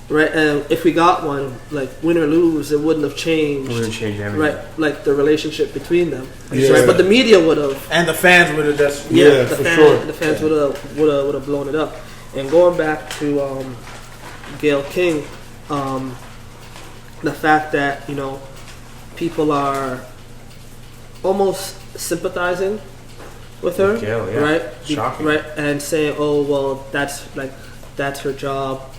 Right, and if we got one, win or lose, it wouldn't have changed. Everything. Right, the relationship between them. Right, but the media would have, and the fans would have just the fans would have blown it up. And going back to Gayle King, the fact that people are almost sympathizing with her, right? Shocking. Right, and saying, "Oh, well, that's her job."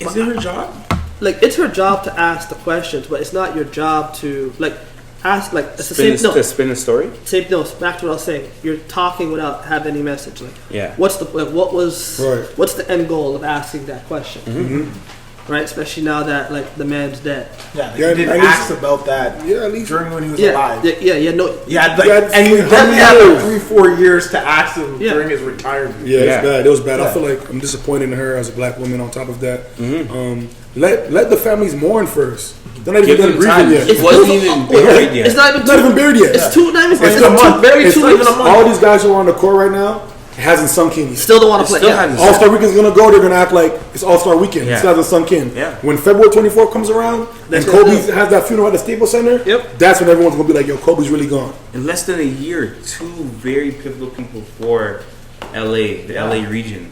Is it her job? It's her job to ask the questions, but it's not your job to ask. It's the same. To spin a story. Back to what I was saying. You're talking without having any message. What's what's the end goal of asking that question? Mm-hmm. Right, especially now that the man's dead. Yeah, they didn't ask about that. Yeah, at least during when he was alive. And you definitely had 3-4 years to ask him during his retirement. Yeah, it's bad. It was bad. I feel like I'm disappointed in her as a black woman. On top of that, let the families mourn first. They're not even done grieving yet. It wasn't even buried yet. It's not even buried yet. It's two. Not even. It's a month. Buried 2 weeks. All these guys who are on the court right now. It hasn't sunk in yet. Still don't want to play. All-Star Weekend's going to go. They're going to act like it's All-Star Weekend. It still hasn't sunk in. Yeah. When February 24th comes around and Kobe has that funeral at the Staples Center, that's when everyone's going to be like, yo, Kobe's really gone. In less than a year, 2 very pivotal people for LA, the LA region,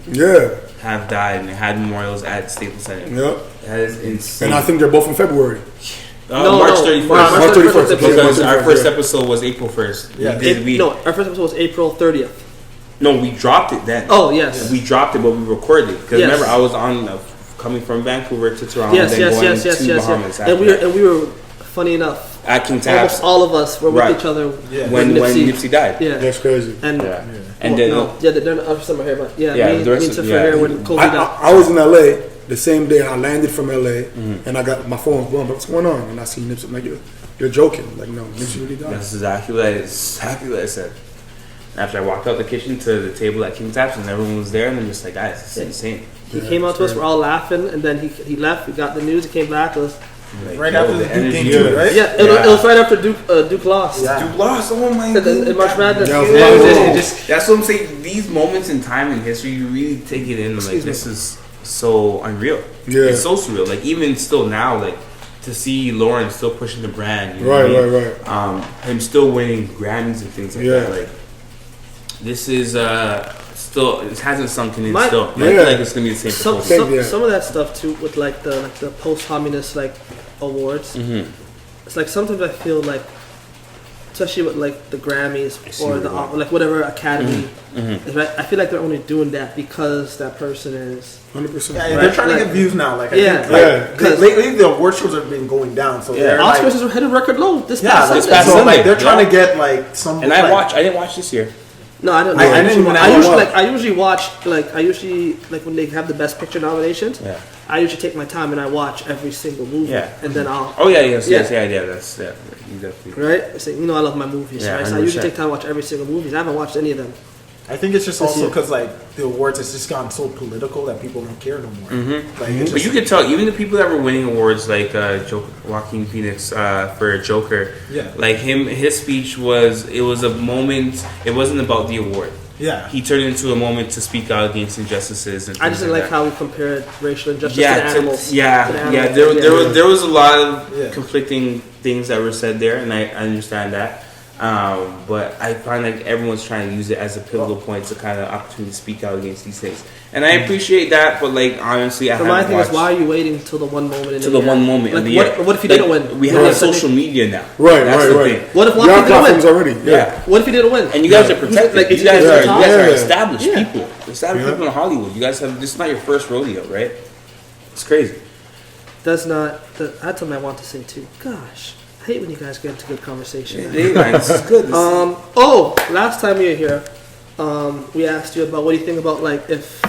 have died and had memorials at Staples Center. Yep. That is insane. And I think they're both in February. March 31st. March 31st. Because our first episode was April 1st. Our first episode was April 30th. No, we dropped it then. Oh, yes. We dropped it, but we recorded it. Because remember, I was on coming from Vancouver to Toronto and then going to Bahamas. And we were, funny enough, at King Tabs. Almost all of us were with each other when Nipsey died. Yeah. That's crazy. And and then they're not some here, but me and Tiff were here when Kobe died. I was in LA the same day I landed from LA, and I got my phone was blowing. But what's going on? And I see Nipsey. I'm like, you're joking. Like, no, Nipsey really died. That's exactly what I said. After I walked out the kitchen to the table at King Taps, and everyone was there, and I'm just like, guys, this is insane. He came out to us, we're all laughing, and then he left. We got the news. He came back. It was Like, Right after the Duke game, too, right? yeah, it was right after Duke lost. Yeah. Duke lost. Oh my god! In March Madness. That's what I'm saying. These moments in time in history, you really take it in. Like, this is so unreal. Yeah. It's so surreal. Like, even still now, like, to see Lauren still pushing the brand. You know Right, what I mean? right. Him still winning Grammys and things like that. Like, this is still, it hasn't sunken in still. I feel like it's gonna be the same. Some of that stuff too, with like the posthumous like awards. Mm-hmm. It's like sometimes I feel like, especially with like the Grammys or the like whatever Academy, is, right? I feel like they're only doing that because that person is 100%. Yeah, they're trying to get views now. Like, I think, because lately the award shows have been going down. So they're Oscars like, hit a record low this yeah, past like, Sunday. so like they're trying to get like some. And like, I didn't watch this year. No, I don't know. I didn't even I usually watch like when they have the Best Picture nominations. Yeah. I usually take my time and I watch every single movie. Yeah. And then I'll. Oh yeah, yes, that's you definitely. Right. So, I love my movies. Yeah, right. So I usually take time to watch every single movie. I haven't watched any of them. I think it's just also because like the awards has just gotten so political that people don't care no more. Like, it's But just, you can tell, even the people that were winning awards, like Joaquin Phoenix for Joker, like his speech was a moment. It wasn't about the award. Yeah, he turned it into a moment to speak out against injustices. And I just didn't like how we compared racial injustice to animals. There was a lot of conflicting things that were said there, and I understand that. But I find like everyone's trying to use it as a pivotal point to kind of opportunity to speak out against these things, and I appreciate that. But like honestly, my thing is, why are you waiting till the one moment? In the one moment like, in the year? What if he didn't win? We have social media now. Right, That's the thing. What if one didn't win already? Yeah. What if he didn't win? And you guys are protected. Like, you guys are established people. Established people in Hollywood. You guys have. This is not your first rodeo, right? It's crazy. That's not. That's something I want to say too. Gosh. I hate when you guys get into good conversation. This is good. Last time you were here, we asked you about what do you think about like if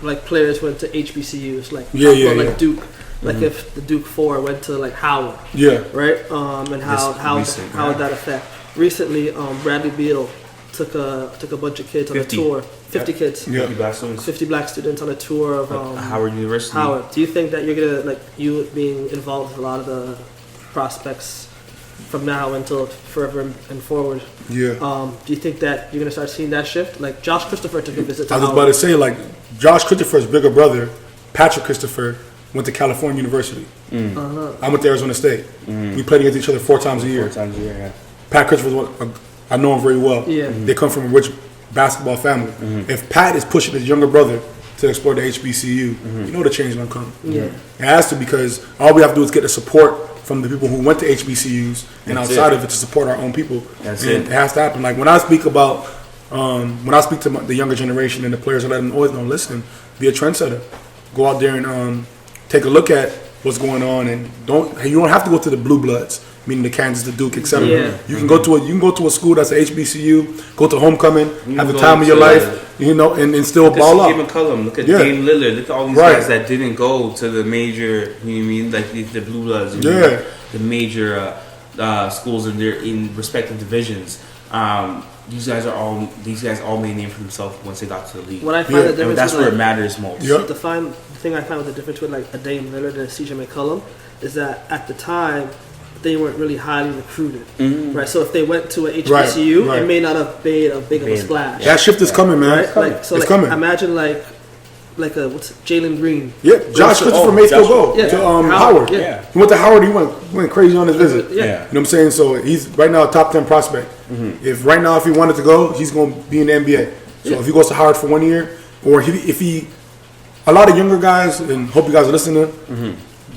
like players went to HBCUs, like Duke, like if the Duke 4 went to like Howard, right? And how would that affect? Recently, Bradley Beal took a bunch of kids on a tour, 50 kids, 50 black students on a tour of Howard University. Howard. Do you think that you're gonna like you being involved with a lot of the prospects from now until forever and forward? Do you think that you're gonna start seeing that shift? Like Josh Christopher took a visit to I was about to say, like, Josh Christopher's bigger brother, Patrick Christopher, went to California University. I went to Arizona State. We played against each other 4 times a year. Pat Christopher, I know him very well. They come from a rich basketball family. If Pat is pushing his younger brother to explore the HBCU, you know the change is gonna come. It has to, because all we have to do is get the support from the people who went to HBCUs and outside of it to support our own people. It has to happen. Like when I speak about, to the younger generation and the players, I let them always know, listen, be a trendsetter. Go out there and take a look at what's going on, and you don't have to go to the blue bloods, meaning the Kansas, the Duke, etc. You can go to a school that's a HBCU, go to homecoming, have the time of your life, and still ball up. Look at Dame Lillard. Look at all these guys that didn't go to the major. You know what I mean? Like the blue bloods, the major schools in respective divisions. These guys all made a name for themselves once they got to the league. What I find the difference, that's where it matters most. The thing I find with the difference with like a Dame Lillard and a CJ McCollum is that at the time they weren't really highly recruited, right? So if they went to a HBCU, it may not have made a big of a splash. That shift is coming, man. Right? It's coming. Imagine like what's Jalen Green? Josh Christopher may still go to Howard. He went to Howard. He went crazy on his visit. You know what I'm saying? So he's right now a top 10 prospect. If he wanted to go, he's going to be in the NBA. So if he goes to Howard for 1 year, or a lot of younger guys, and hope you guys are listening,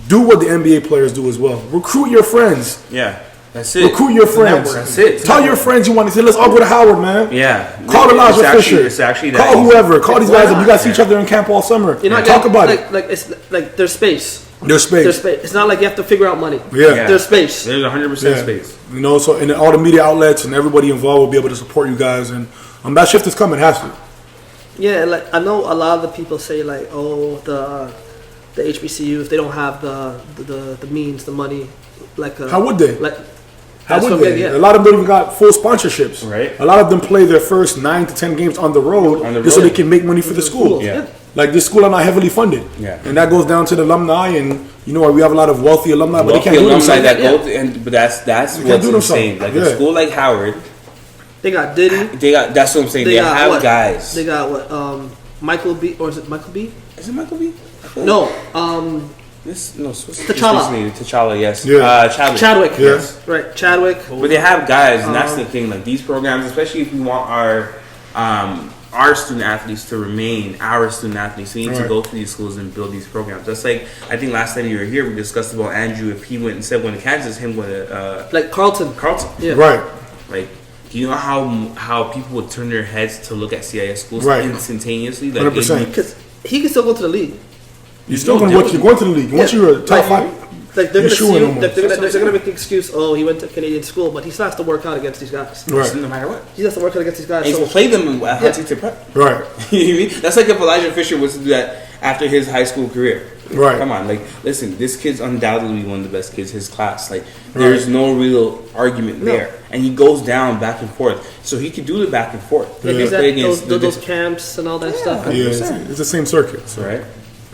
do what the NBA players do as well. Recruit your friends. That's it. Recruit your friends. That's it. Tell your friends you want to say, let's all go to Howard, man. Call Elijah Fisher. It's actually call whoever. Call these guys up. You guys see each other in camp all summer. Talk about it. Like it's like there's space. There's space. It's not like you have to figure out money. There's space. There's 100% space. So and all the media outlets and everybody involved will be able to support you guys, and that shift is coming. It has to. Yeah, like I know a lot of the people say like, oh, the HBCU if they don't have the means, the money. Like How would they? Like How that's would what they? they- yeah. A lot of them even got full sponsorships. Right. A lot of them play their first 9 to 10 games on the road, On the just so road. they can make money for the school. Yeah. Like this school are not heavily funded. Yeah. And that goes down to the alumni, and you know we have a lot of wealthy alumni, but they Wealthy can't do alumni themselves. that Yeah. go, and but that's can't what's do themselves. insane. Like Yeah. a school like Howard, They got Diddy. they got. That's what I'm saying. They got have what? guys. They got what? Michael B. Or is it Michael B? Is it Michael B? No. T'Challa. T'Challa, yes. Yeah. Chadwick. Yes. Right. Chadwick. But they have guys, and that's the thing. Like these programs, especially if we want our student athletes to remain our student athletes, we need to Right. go to these schools and build these programs. That's like I think last time you were here, we discussed about Andrew. If he went instead of going to Kansas, him going to Like Carlton. Carlton. Yeah. Right. Like, do you know how people would turn their heads to look at CIS schools Right. instantaneously? Like, 100%. Because he can still go to the league. You're still No, going to watch. You're going to the league. Once Yeah. you're a top Like, five, Like they're You're gonna shooing see, almost. they're gonna make the excuse. Oh, he went to Canadian school, but he still has to work out against these guys. right, No matter what. He has to work out against these guys. And he's So, gonna play them at Huntington Prep. right, You know what I mean? That's like if Elijah Fisher was to do that after his high school career. Right. Come on, like, listen, this kid's undoubtedly one of the best kids in his class. Like, there's no real argument there. And he goes down back and forth. So he can do the back and forth. like, He is can play that against those camps and all that stuff. yeah, it's the same circuit. So. right?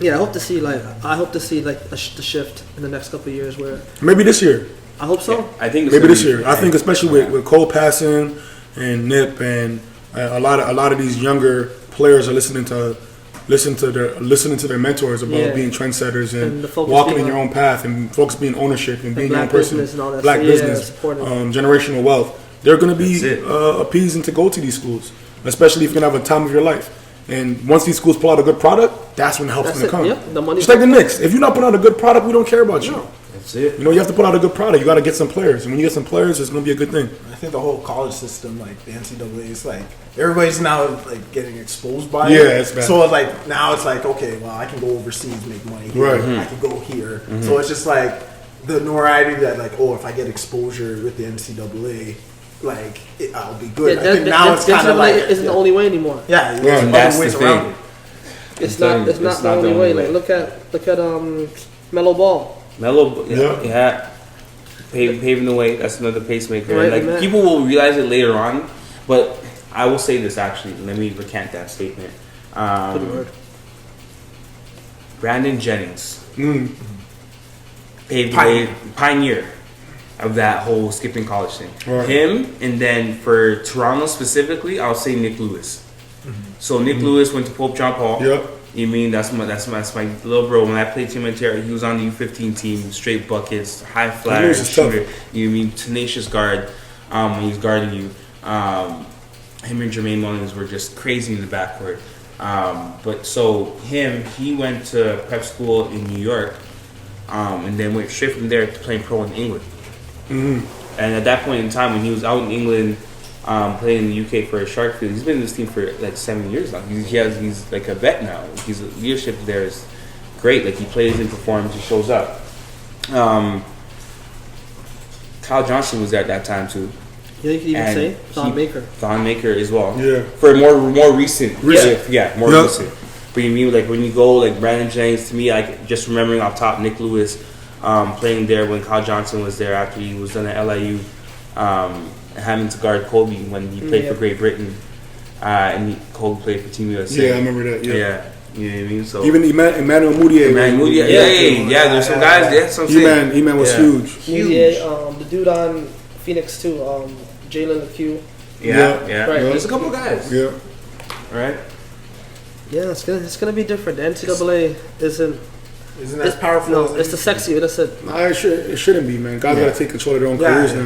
Yeah, I hope to see the shift in the next couple of years. Where Maybe this year. I hope so. I think it's Maybe gonna this be- year. I think especially with Cole passing and Nip and a lot of these younger players are listening to their mentors about Yeah. being trendsetters And and the focus walking being in your on- own path and folks being ownership and being your own black person, business and all that black stuff. Yeah, business, supporting. generational wealth. They're going to be That's it. appeasing to go to these schools, especially if you're going to have a time of your life. And once these schools pull out a good product, that's when the help's That's going to it. come. Yep, the money- Just like the Knicks. If you're not putting out a good product, we don't care about you. That's it. You know, you have to put out a good product. You got to get some players. And when you get some players, it's going to be a good thing. I think the whole college system, like the NCAA, is like everybody's now like getting exposed by Yeah, it. it's bad. So like now it's like, okay, well I can go overseas, make money here. Right. I can go here. So it's just like the notoriety that like, oh, if I get exposure with the NCAA, like I'll be good. Yeah, I think now it's kind of like isn't the only way anymore. yeah, there's Right. other That's the ways around thing. it. It's I'm telling not. you, It's not the only way. Like look at Melo Ball. Melo, Yeah. yeah. Paving the way. That's another pacemaker. Right, Like and that- people will realize it later on, but I will say this actually. Let me recant that statement. Good word. Brandon Jennings Mm. paved the way, pioneer of that whole skipping college thing. Right. Him, and then for Toronto specifically, I'll say Nick Lewis. So Nick Lewis went to Pope John Paul. Yep. You mean that's my little bro. When I played Team Ontario, he was on the U15 team, straight buckets, high flyer, Lewis is tough. shooter. You mean tenacious guard when he's guarding you. Him and Jermaine Mullins were just crazy in the backcourt. But so he went to prep school in New York, and then went straight from there to playing pro in England. Mm-hmm. And at that point in time, when he was out in England, playing in the UK for Sharkfield, he's been in this team for like 7 years now. He's like a vet now. His leadership there is great. Like he plays and performs, he shows up. Kyle Johnson was there at that time too. You could even And say Thon Maker. Thon Maker as well. Yeah. For more recent. Recent. Yeah, more Yeah. recent. But you mean like when you go like Brandon Jennings, to me, like just remembering off top Nick Lewis playing there when Kyle Johnson was there after he was done at LIU, and having to guard Kobe when he played for Great Britain, and Kobe played for Team USA. Yeah, I remember that. Yeah. Yeah, you know what I mean. So Even Emmanuel Moutier. Moody, yeah, there's some guys. Yeah, some E-Man was huge. Moutier, the dude on Phoenix too, Jalen LeCue. Yeah. Right. There's a couple guys. Yeah. Right. Yeah, it's gonna be different. The NCAA isn't Isn't as powerful? No, as it it's the used to be? sexy. That's it. Nah, it shouldn't be, man. Guys got to take control of their own Yeah. careers now.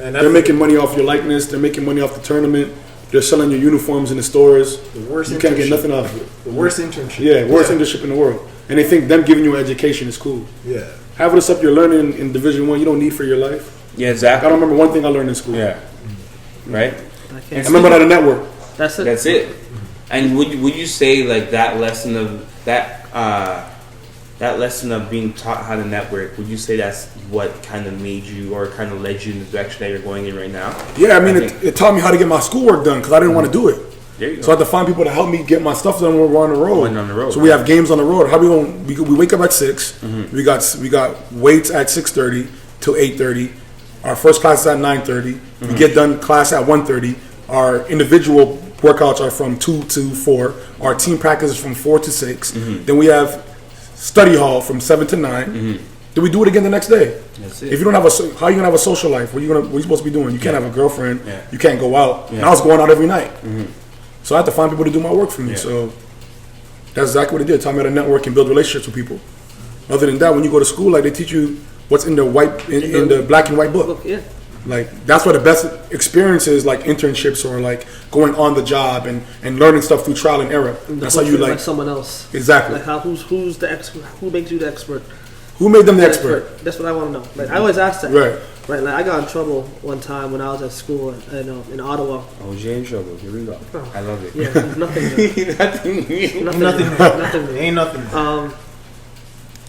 And They're that's making money off your likeness. They're making money off the tournament. They're selling your uniforms in the stores. the worst. You can't get internship. nothing off of it. The worst internship. Yeah, worst internship in the world. And they think them giving you an education is cool. Yeah. Half of the stuff you're learning in Division One, you don't need for your life. Yeah, I exactly. don't remember one thing I learned in school. Yeah. Right. I I can't. remember that on the network. That's it. That's it. And would you say like that lesson of that lesson of being taught how to network? Would you say that's what kind of made you or kind of led you in the direction that you're going in right now? Yeah, I mean, think- it taught me how to get my schoolwork done because I didn't want to do it. There you go. So I have to find people to help me get my stuff done when we're on the road. When on the road, so we have games on the road. How we going? We wake up at 6. We got weights at 6:30 till 8:30. Our first class is at 9:30. We get done class at 1:30. Our individual workouts are from 2 to 4. Our team practice is from 4 to 6. Then we have study hall from 7 to 9. Then we do it again the next day. That's it. If you don't have how are you gonna have a social life? What are you supposed to be doing? You can't have a girlfriend. Yeah. You can't go out. And I was going out every night. So I had to find people to do my work for me. So that's exactly what it did. Taught me how to network and build relationships with people. Other than that, when you go to school, like they teach you what's in the in the black and white book. Yeah. Like that's where the best experience is, like internships or like going on the job and learning stuff through trial and error. That's how you like someone else. Exactly. Like who's the expert? Who makes you the expert? Who made them the expert? That's what I want to know. Like I always ask that. Right. Right. Like I got in trouble one time when I was at school in Ottawa. Oh, you're in trouble. Here we go. Oh. I love it. Yeah. Nothing. Nothing. Ain't nothing.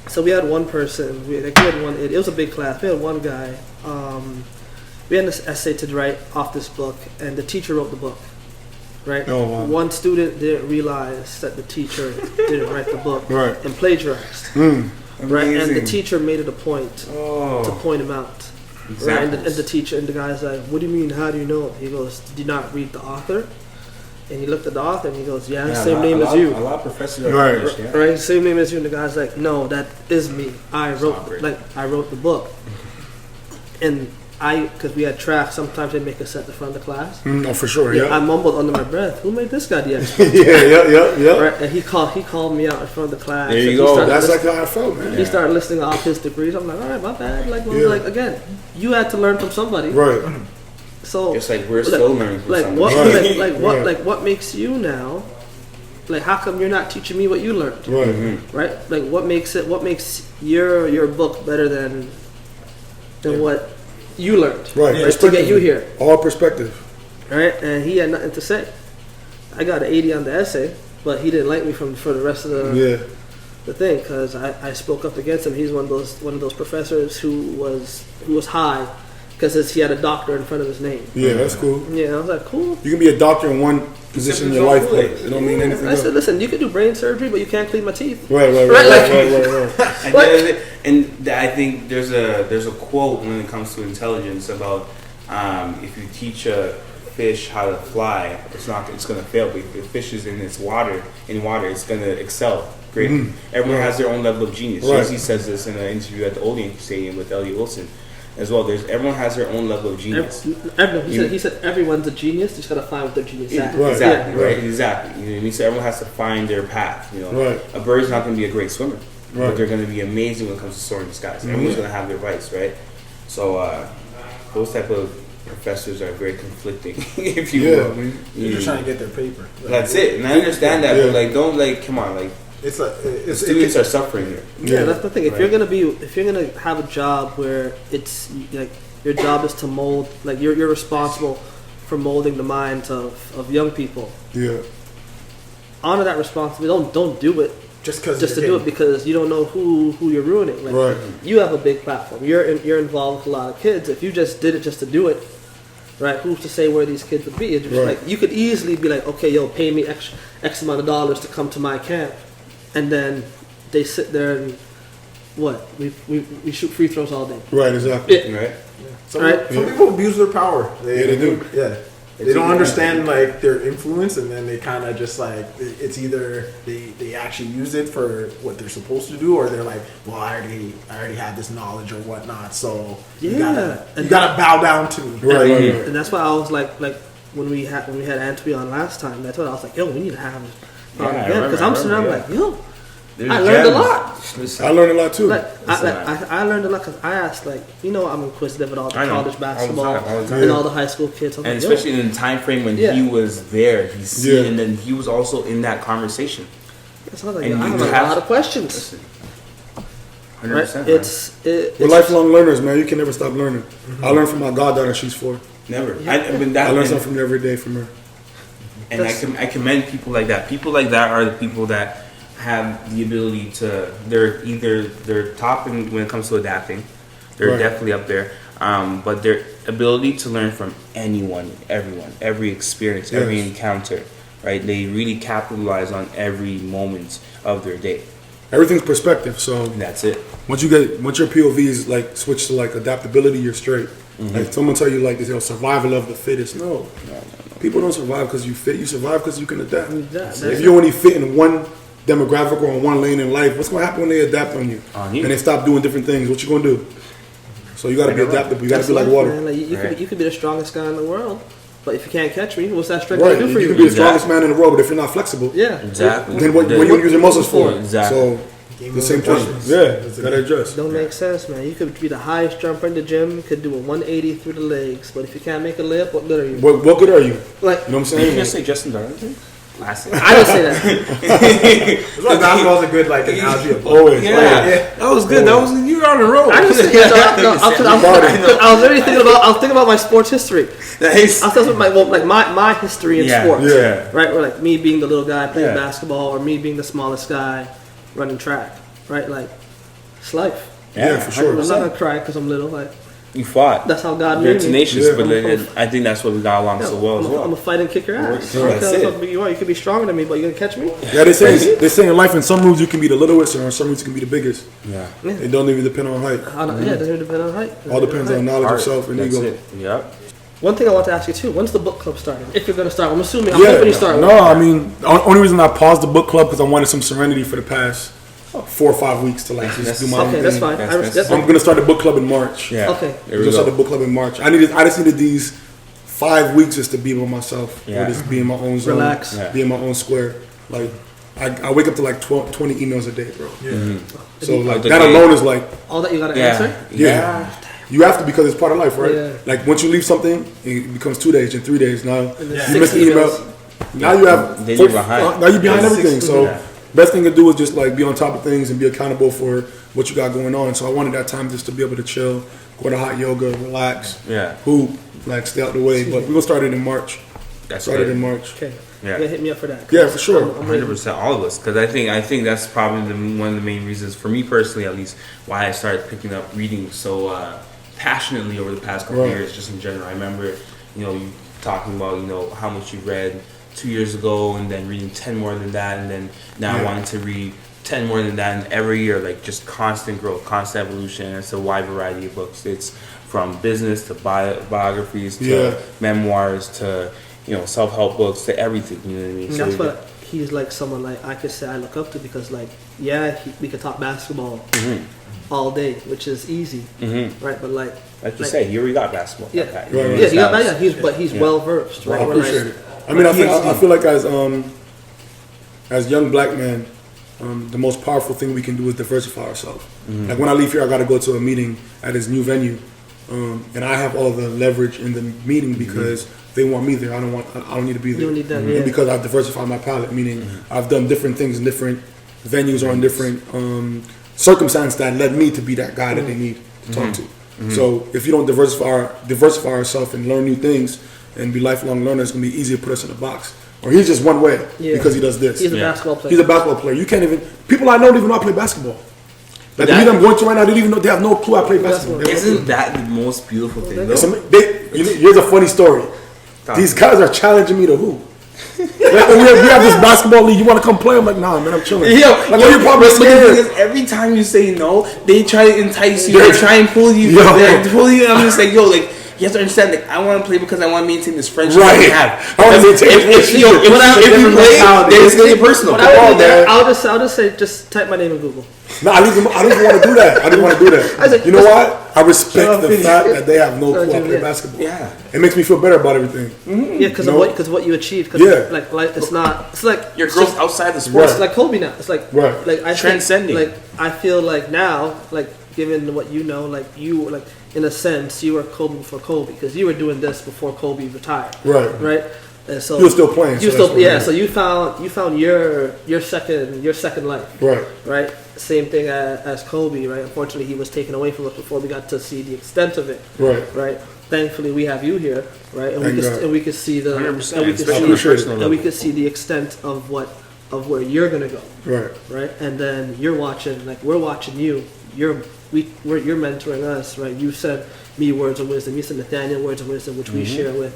So we had one person. It was a big class. We had one guy. We had this essay to write off this book, and the teacher wrote the book. Right. Oh, wow. One student didn't realize that the teacher didn't write the book. Right. And plagiarized. Right. And the teacher made it a point to point him out. Right. And the teacher and the guy's like, "What do you mean? How do you know?" He goes, "Did you not read the author?" And he looked at the author and he goes, "Yeah, same name as you." A lot of professors are Right. English, yeah. Right, same name as you. And the guy's like, "No, that is me. I wrote the book." And because we had track, sometimes they make us sit at the front of the class. Oh, for sure. I Yeah. mumbled under my breath, "Who made this guy the expert?" yeah. Right, and he called me out in front of the class. There you and go. That's like how I felt, man. He started listing off his degrees. I'm like, all right, my bad. Like again, you had to learn from somebody. Right. So Just like we're still learning from somebody. What makes you now? Like, how come you're not teaching me what you learned? Right. Right? Like, what makes your book better than what you learned? Right. To get you here. All perspective. Right? And he had nothing to say. I got an 80 on the essay, but he didn't like me for the rest of the thing because I spoke up against him. He's one of those professors who was high because he had a doctor in front of his name. Yeah, that's cool. Yeah, I was like, cool. You can be a doctor in one position in your life, but it don't mean anything I else. said, listen, you can do brain surgery, but you can't clean my teeth. Right. And I think there's a quote when it comes to intelligence about if you teach a fish how to fly, it's going to fail. But if the fish is in water, it's going to excel. Great. Everyone has their own level of genius. Right. Jay-Z says this in an interview at the Old Yankee Stadium with Elliot Wilson as well. Everyone has their own level of genius. He said everyone's a genius. You just gotta find what their genius is. Right. Exactly. Yeah. Right. Exactly. You know what I mean? So everyone has to find their path. You know, Right. a bird's not going to be a great swimmer, Right. but they're going to be amazing when it comes to soaring in the skies. Everyone's going to have their rights, right? So those type of professors are very conflicting, if you will. They're just trying to get their paper. That's it, and I understand that, but don't come on, students are suffering here. Yeah, that's the thing. If you're gonna have a job where it's like your job is to mold, like you're responsible for molding the minds of young people. Yeah. Honor that responsibility. Don't do it just to do it because you don't know who you're ruining. Like, Right. You have a big platform. You're involved with a lot of kids. If you just did it just to do it, right? Who's to say where these kids would be? It's just like you could easily be like, okay, pay me X amount of dollars to come to my camp, and then they sit there and we shoot free throws all day. Right. Exactly. Right. Some people abuse their power. They do. Yeah. They don't understand like their influence, and then they kind of just like it's either they actually use it for what they're supposed to do, or they're like, well, I already have this knowledge or whatnot, so you gotta bow down to me. Right. And that's why I was like when we had Antwi on last time, that's what I was like, we need to have him on again because I'm sitting there, I'm like, I learned a lot. I learned a lot too. I learned a lot because I asked, I'm inquisitive at all the college basketball all the time. and all the high school kids. And especially in the time frame when he was there, and then he was also in that conversation. So I was like, I have a lot of questions. 100%. We're lifelong learners, man. You can never stop learning. I learned from my goddaughter. She's 4. Never. Yeah. I learn something from every day from her. And I commend people like that. People like that are the people that have the ability to. They're top when it comes to adapting. They're definitely up there. But their ability to learn from anyone, everyone, every experience, every encounter. right? They really capitalize on every moment of their day. Everything's perspective. So And that's it. once your POV is like switch to like adaptability, you're straight. Like someone tell you like this, survival of the fittest. No. People don't survive because you fit. You survive because you can adapt. If you only fit in one demographic or in one lane in life, what's gonna happen when they adapt on you and they stop doing different things? What you gonna do? So you gotta be adaptable. You gotta be like water. Man. Like you could be the strongest guy in the world, but if you can't catch me, what's that strength Right. gonna do for You you? can be the strongest man in the world, but if you're not flexible, Exactly. then what you use your muscles for? Exactly. So the same thing. Yeah, gotta adjust. Don't make sense, man. You could be the highest jumper in the gym, could do a 180 through the legs, but if you can't make a layup, what good are you? What good are you? Like, You know what I'm Did you saying? just say Justin Darlington? Last I didn't say that. It's like basketball's a good like analogy of both. Always. Yeah, that was good. That was you were on the road. I didn't say that. No, I was literally thinking about my sports history. Nice. I was talking about my history in sports. Yeah. Right, or like me being the little guy playing Yeah. basketball, or me being the smallest guy running track. Right, like it's life. Yeah, for sure. I'm not gonna cry because I'm little. Like You fought. that's how God You're made me. tenacious, Yeah. but then I think that's what we got along so well as I'm gonna well. fight and kick your ass. Yeah, I don't that's care it. how big you are. You could be stronger than me, but you gonna catch me? Yeah, they say in life in some moves you can be the littlest, or in some moves you can be the biggest. Yeah. It don't even depend on height. Yeah, it doesn't depend on height. All depends on knowledge of Art. self and That's ego. it. Yep. One thing I want to ask you too: when's the book club starting? If you're gonna start, I'm assuming. I'm Yeah, hoping you start. no, I mean, the only reason I paused the book club because I wanted some serenity for the past 4 or 5 weeks to like just do my own Okay, thing. that's fine. That's I'm gonna start the book club in March. Yeah. Okay. There I'm we gonna start the go. book club in March. I just needed these 5 weeks just to be with myself. Yeah. Or just be in my own zone. Relax. Yeah. Be in my own square. Like I wake up to like 20 emails a day, bro. So like the that day. alone is like All that you gotta Yeah. answer. yeah. You have to because it's part of life, right? Yeah. Like once you leave something, it becomes 2 days and 3 days. Now And you then miss the 6 email. emails. Now you have Then you're behind. Now you're behind Yeah. everything. So Yeah. best thing to do is just like be on top of things and be accountable for what you got going on. So I wanted that time just to be able to chill, go to hot yoga, relax, Yeah. hoop, like stay out the way. But we're gonna start it in March. That's Start it in right. March. Okay. Yeah. Yeah, hit me up for that. Yeah, for sure. I'm waiting. 100%, all of us, because I think that's probably one of the main reasons for me personally, at least, why I started picking up reading so passionately over the past couple of Right. years, just in general. I remember, you talking about how much you read 2 years ago, and then reading 10 more than that, and then now wanting to read 10 more than that, and every year, like just constant growth, constant evolution. And it's a wide variety of books. It's from business to biographies to memoirs to self-help books to everything. You know what I mean? And that's what he's like. Someone like I could say I look up to because we could talk basketball all day, which is easy, right? But like you say, he already got basketball. Yeah, Okay. he's well versed, right? I We're appreciate like- it. I mean, I feel like as young black men, the most powerful thing we can do is diversify ourselves. Like when I leave here, I got to go to a meeting at this new venue, and I have all the leverage in the meeting because they want me there. I don't need to be there. You don't need that, And yeah. because I've diversified my palette, meaning I've done different things in different venues or in different circumstances that led me to be that guy that they need to talk to. So if you don't diversify ourselves and learn new things and be lifelong learners, it's gonna be easy to put us in a box. Or he's just one way because he does this. He's a basketball player. He's a basketball player. You can't even people I know don't even know I play basketball. Like the meet I'm going to right now, they don't even know. They have no clue I play basketball. They have no clue. Isn't that the most beautiful thing, though? Here's a funny story. These guys are challenging me to hoop. Like, we have this basketball league. You want to come play? I'm like, nah, man, I'm chilling. Like, you're probably but the thing scared. is, every time you say no, they try to entice you. They try and pull you. Yo. They pull you. I'm just like, you have to understand. Like, I want to play because I want to maintain this friendship Right. we have. I want to maintain If you play, then it's gonna get personal. But Come on, man. I'll just say, just type my name in Google. No, I don't even want to do that. I didn't want to do that. I was like, You know what? I respect the finish. fact that they have no clue I Yeah. play basketball. Yeah. It makes me feel better about everything. Yeah, because No. of what you achieved. Cause Yeah. like it's not. It's like Your it's growth just- outside the sport. It's like Kobe now. It's like Right. like I think, Transcending. like I feel like now, like given what you know, like you like in a sense you were Kobe before Kobe because you were doing this before Kobe retired. Right. Right. And so You were still playing. You so still that's what yeah. it is. So you found your second life. Right. Right. Same thing as Kobe. Right. Unfortunately, he was taken away from us before we got to see the extent of it. Right. Right. Thankfully, we have you here, right? And Thank God. we could see the 100%, and we could especially see on a personal and we level. could see the extent of where you're gonna go, Right. right? And then you're watching, like we're watching you. You're mentoring us, right? You said me words of wisdom. You said Nathaniel words of wisdom, which we share with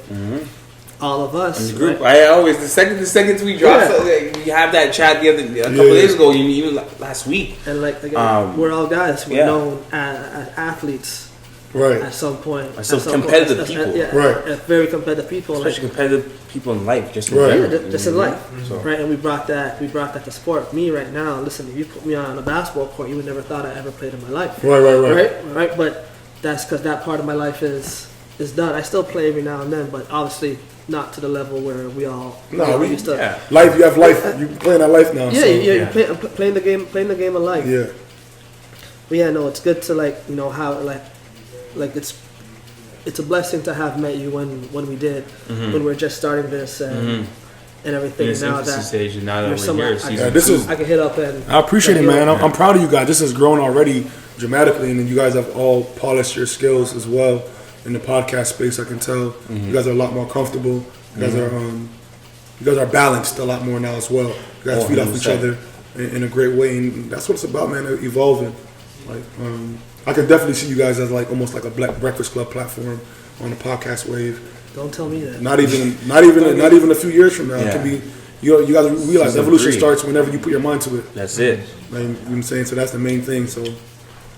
all of us. In the group, right? I always the second tweet drops. Like, we have that chat a couple days ago, even last week. And like again, we're all guys who are known as athletes. Right. At some point. Competitive people. Right. Very competitive people. Especially competitive people in life, just in general. Just in life. Right. And we brought that to sport. Me right now, listen, if you put me on a basketball court, you would never thought I ever played in my life. Right. But that's because that part of my life is done. I still play every now and then, but obviously not to the level where we all used to. Yeah. Life, you have life. You're playing that life now. You're playing the game of life. Yeah. But yeah, no, it's good to how like it's a blessing to have met you when we did, when we were just starting this and everything. Yes, now that stage, and now that we're we're here, I can hit up and I appreciate it, man. I'm proud of you guys. This has grown already dramatically, and then you guys have all polished your skills as well in the podcast space. I can tell you guys are a lot more comfortable. You guys are balanced a lot more now as well. You guys feed off each other in a great way, and that's what it's about, man. Evolving. Like I could definitely see you guys as like almost like a Black Breakfast Club platform on the podcast wave. Don't tell me that. Not even a few years from now. It could be. You guys realize evolution starts whenever you put your mind to it. That's it. You know what I'm saying? So that's the main thing. So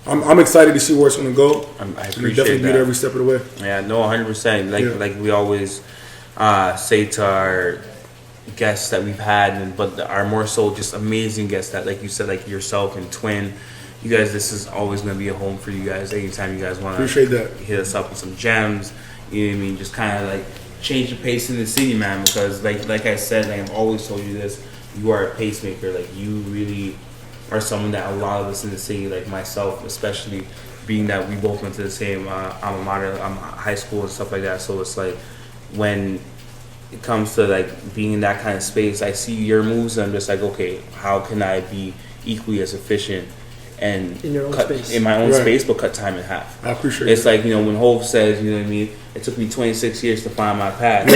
I'm excited to see where it's going to go. I appreciate definitely that. be there every step of the way. Yeah, no, 100%. Like we always say to our guests that we've had, but are more so just amazing guests that, like you said, like yourself and Twin. You guys, this is always going to be a home for you guys. Anytime you guys want to hit us up with some gems, you know what I mean? Just kind of like change the pace in the city, man. Because like I said, I've always told you this, you are a pacemaker. Like you really are someone that a lot of us in the city, like myself especially, being that we both went to the same alma mater, high school and stuff like that. So it's like when it comes to like being in that kind of space, I see your moves and I'm just like, okay, how can I be equally as efficient and in your own cut space. in my own space, but cut time in half. I appreciate it's it. Like, when Hov says, you know what I mean, it took me 26 years to find my path.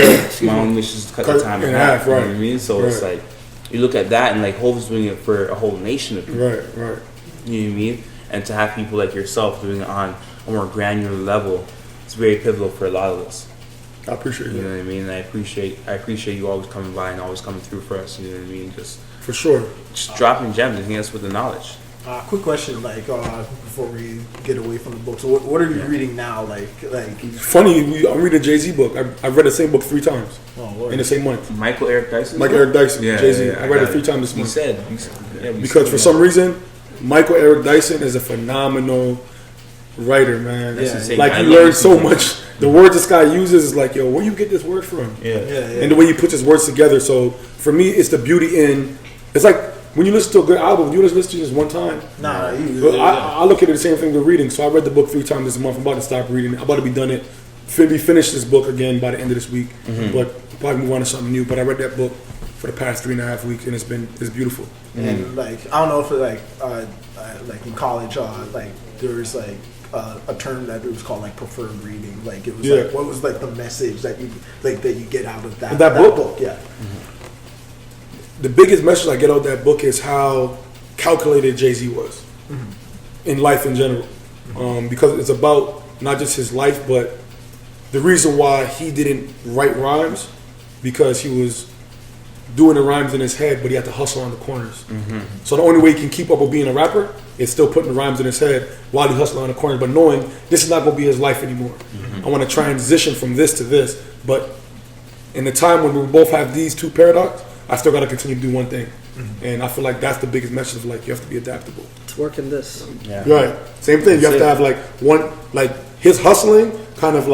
My own mission is to cut the time in half. You know what I mean? So it's like you look at that and like Hov is doing it for a whole nation of people. Right. You know what I mean? And to have people like yourself doing it on a more granular level, it's very pivotal for a lot of us. I appreciate it. You know what I mean? And I appreciate you always coming by and always coming through for us. You know what I mean? Just for sure. Just dropping gems and hitting us with the knowledge. Quick question, before we get away from the books, what are you reading now? Funny, I'm reading a Jay-Z book. I've read the same book 3 times in the same month. Michael Eric Dyson, Jay-Z. I read it 3 times this month. Because for some reason, Michael Eric Dyson is a phenomenal writer, man. Like you learn so much. The words this guy uses is like, yo, where you get this word from? And the way he puts his words together. So for me, it's the beauty in. It's like. When you listen to a good album, you just listen to it just one time. I look at it the same thing with reading. So I read the book 3 times this month. I'm about to stop reading it. I'm about to be done it. Finish this book again by the end of this week. But probably move on to something new. But I read that book for the past 3.5 weeks, and it's beautiful. And I don't know if like in college, there was a term that it was called preferred reading. Like it was what was the message that you get out of that book? Yeah. The biggest message I get out of that book is how calculated Jay-Z was in life in general. Because it's about not just his life, but the reason why he didn't write rhymes, because he was doing the rhymes in his head, but he had to hustle on the corners. So the only way he can keep up with being a rapper is still putting the rhymes in his head while he hustling on the corners, but knowing this is not going to be his life anymore. I want to transition from this to this, but in the time when we both have these two paradoxes, I still got to continue to do one thing. And I feel like that's the biggest message of you have to be adaptable. It's working this. Yeah. Right. Same thing. You have to have his hustling kind of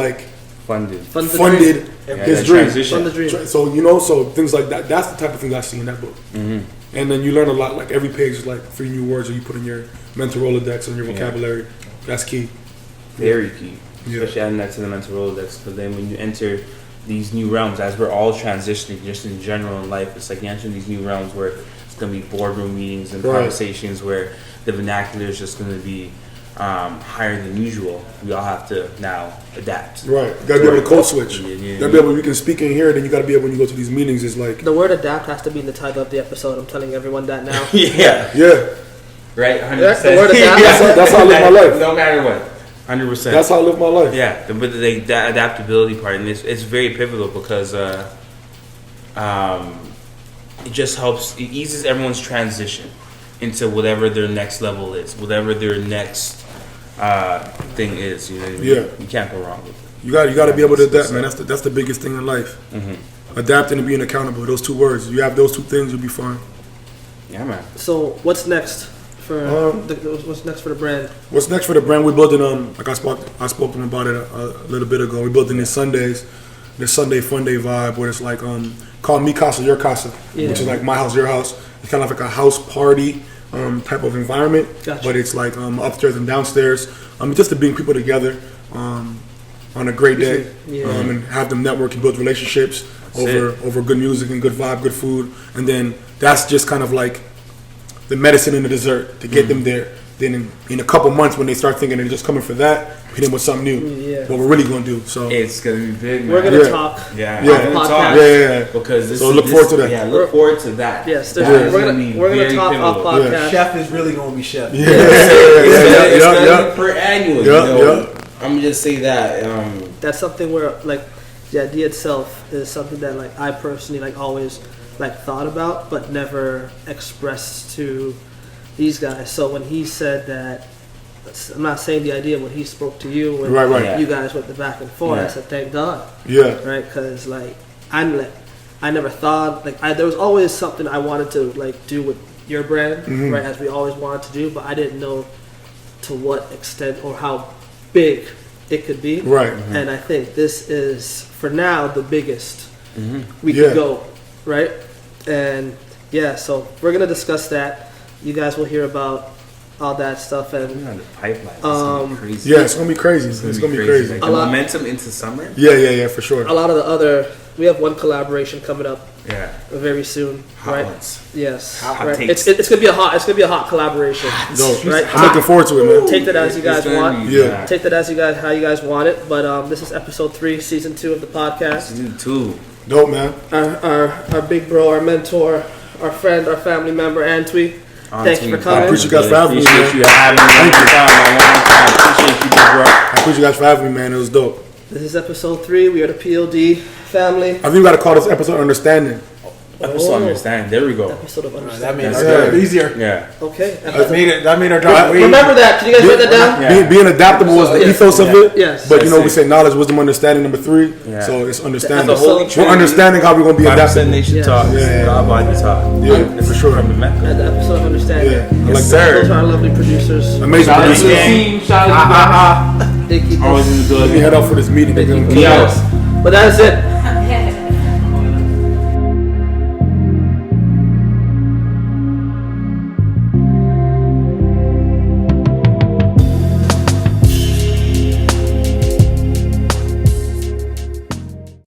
funded his dream. Fund the dream. So things like that. That's the type of things I see in that book. And then you learn a lot. Like every page is 3 new words that you put in your mental Rolodex and your vocabulary. That's key. Very key. Especially adding that to the mental Rolodex. Because then when you enter these new realms, as we're all transitioning just in general in life, it's like you enter these new realms where it's going to be boardroom meetings and conversations where the vernacular is just going to be higher than usual. We all have to now adapt. Right. You got to be able to code switch. You got to be able to, you can speak in here, then you got to be able, when you go to these meetings, it's like... The word adapt has to be in the title of the episode. I'm telling everyone that now. Yeah. Yeah. Right, 100%. The word adapt. That's how I live my life. No matter what. 100%. That's how I live my life. Yeah, but the adaptability part, and it's very pivotal because it just helps. It eases everyone's transition into whatever their next level is, whatever their next thing is. You know what I mean? Yeah. You can't go wrong with it. You got to be able to adapt, man. That's the biggest thing in life. Adapting and being accountable. Those two words. You have those two things, you'll be fine. Yeah, man. So what's next for what's next for the brand? What's next for the brand? We're building like I spoke to them about it a little bit ago. We're building this Sunday fun day vibe where it's like called Mi Casa Your Casa, which is like my house your house. It's kind of like a house party type of environment, but it's like upstairs and downstairs. Just to bring people together on a great day, and have them network and build relationships over good music and good vibe, good food, and then that's just kind of like the medicine and the dessert to get them there. Then in a couple months when they start thinking they're just coming for that, hit them with something new. What we're really gonna do. So it's gonna be big, man. We're gonna talk. Yeah. Because this so look forward to that. Yeah, look forward to that. Yes, we're gonna talk off podcast. Chef is really gonna be chef. It's gonna be per annual. You know, I'm gonna just say that. That's something where like the idea itself is something that like I personally like always like thought about but never expressed to these guys. So when he said that, I'm not saying the idea when he spoke to you when you guys went the back and forth. I said thank God. Right, because like I never thought like there was always something I wanted to like do with your brand, right? As we always wanted to do, but I didn't know to what extent or how big it could be. Right. And I think this is for now the biggest we could go. Right. And so we're gonna discuss that. You guys will hear about all that stuff and the pipeline. It's gonna be crazy. Yeah, it's gonna be crazy. It's gonna be crazy. Like the momentum into summer. Yeah, for sure. A lot of the other, we have one collaboration coming up. Very soon. Hot ones. Yes. Hot takes. It's gonna be a hot collaboration. Right. I'm looking forward to it, man. Take that as you guys want. Take that as how you guys want it. But this is episode 3, season 2 of the podcast. Season 2. Dope, man. Our big bro, our mentor, our friend, our family member, Antwi. Thank you for coming. I appreciate you guys for having me, man. Appreciate you having me. Appreciate you, big bro. I appreciate you guys for having me, man. It was dope. This is episode 3. We are the P.O.D. family. I think we got to call this episode Understanding. Episode Understanding. There we go. Episode of Understanding. That made our job easier. Yeah. Okay. That made our job way Remember that. Can you guys write that down? Being adaptable was the ethos of it. Yes. But we say knowledge, wisdom, understanding number 3. So it's understanding. We're understanding how we're going to be adaptable. Nation talk. God body talk. Yeah, for sure. From the Mecca. At the episode of Understanding. Yeah. Yes, sir. Those are our lovely producers. Amazing producers. Shout out to They keep always in the Let me building. head out for this meeting. Yes. But that is it.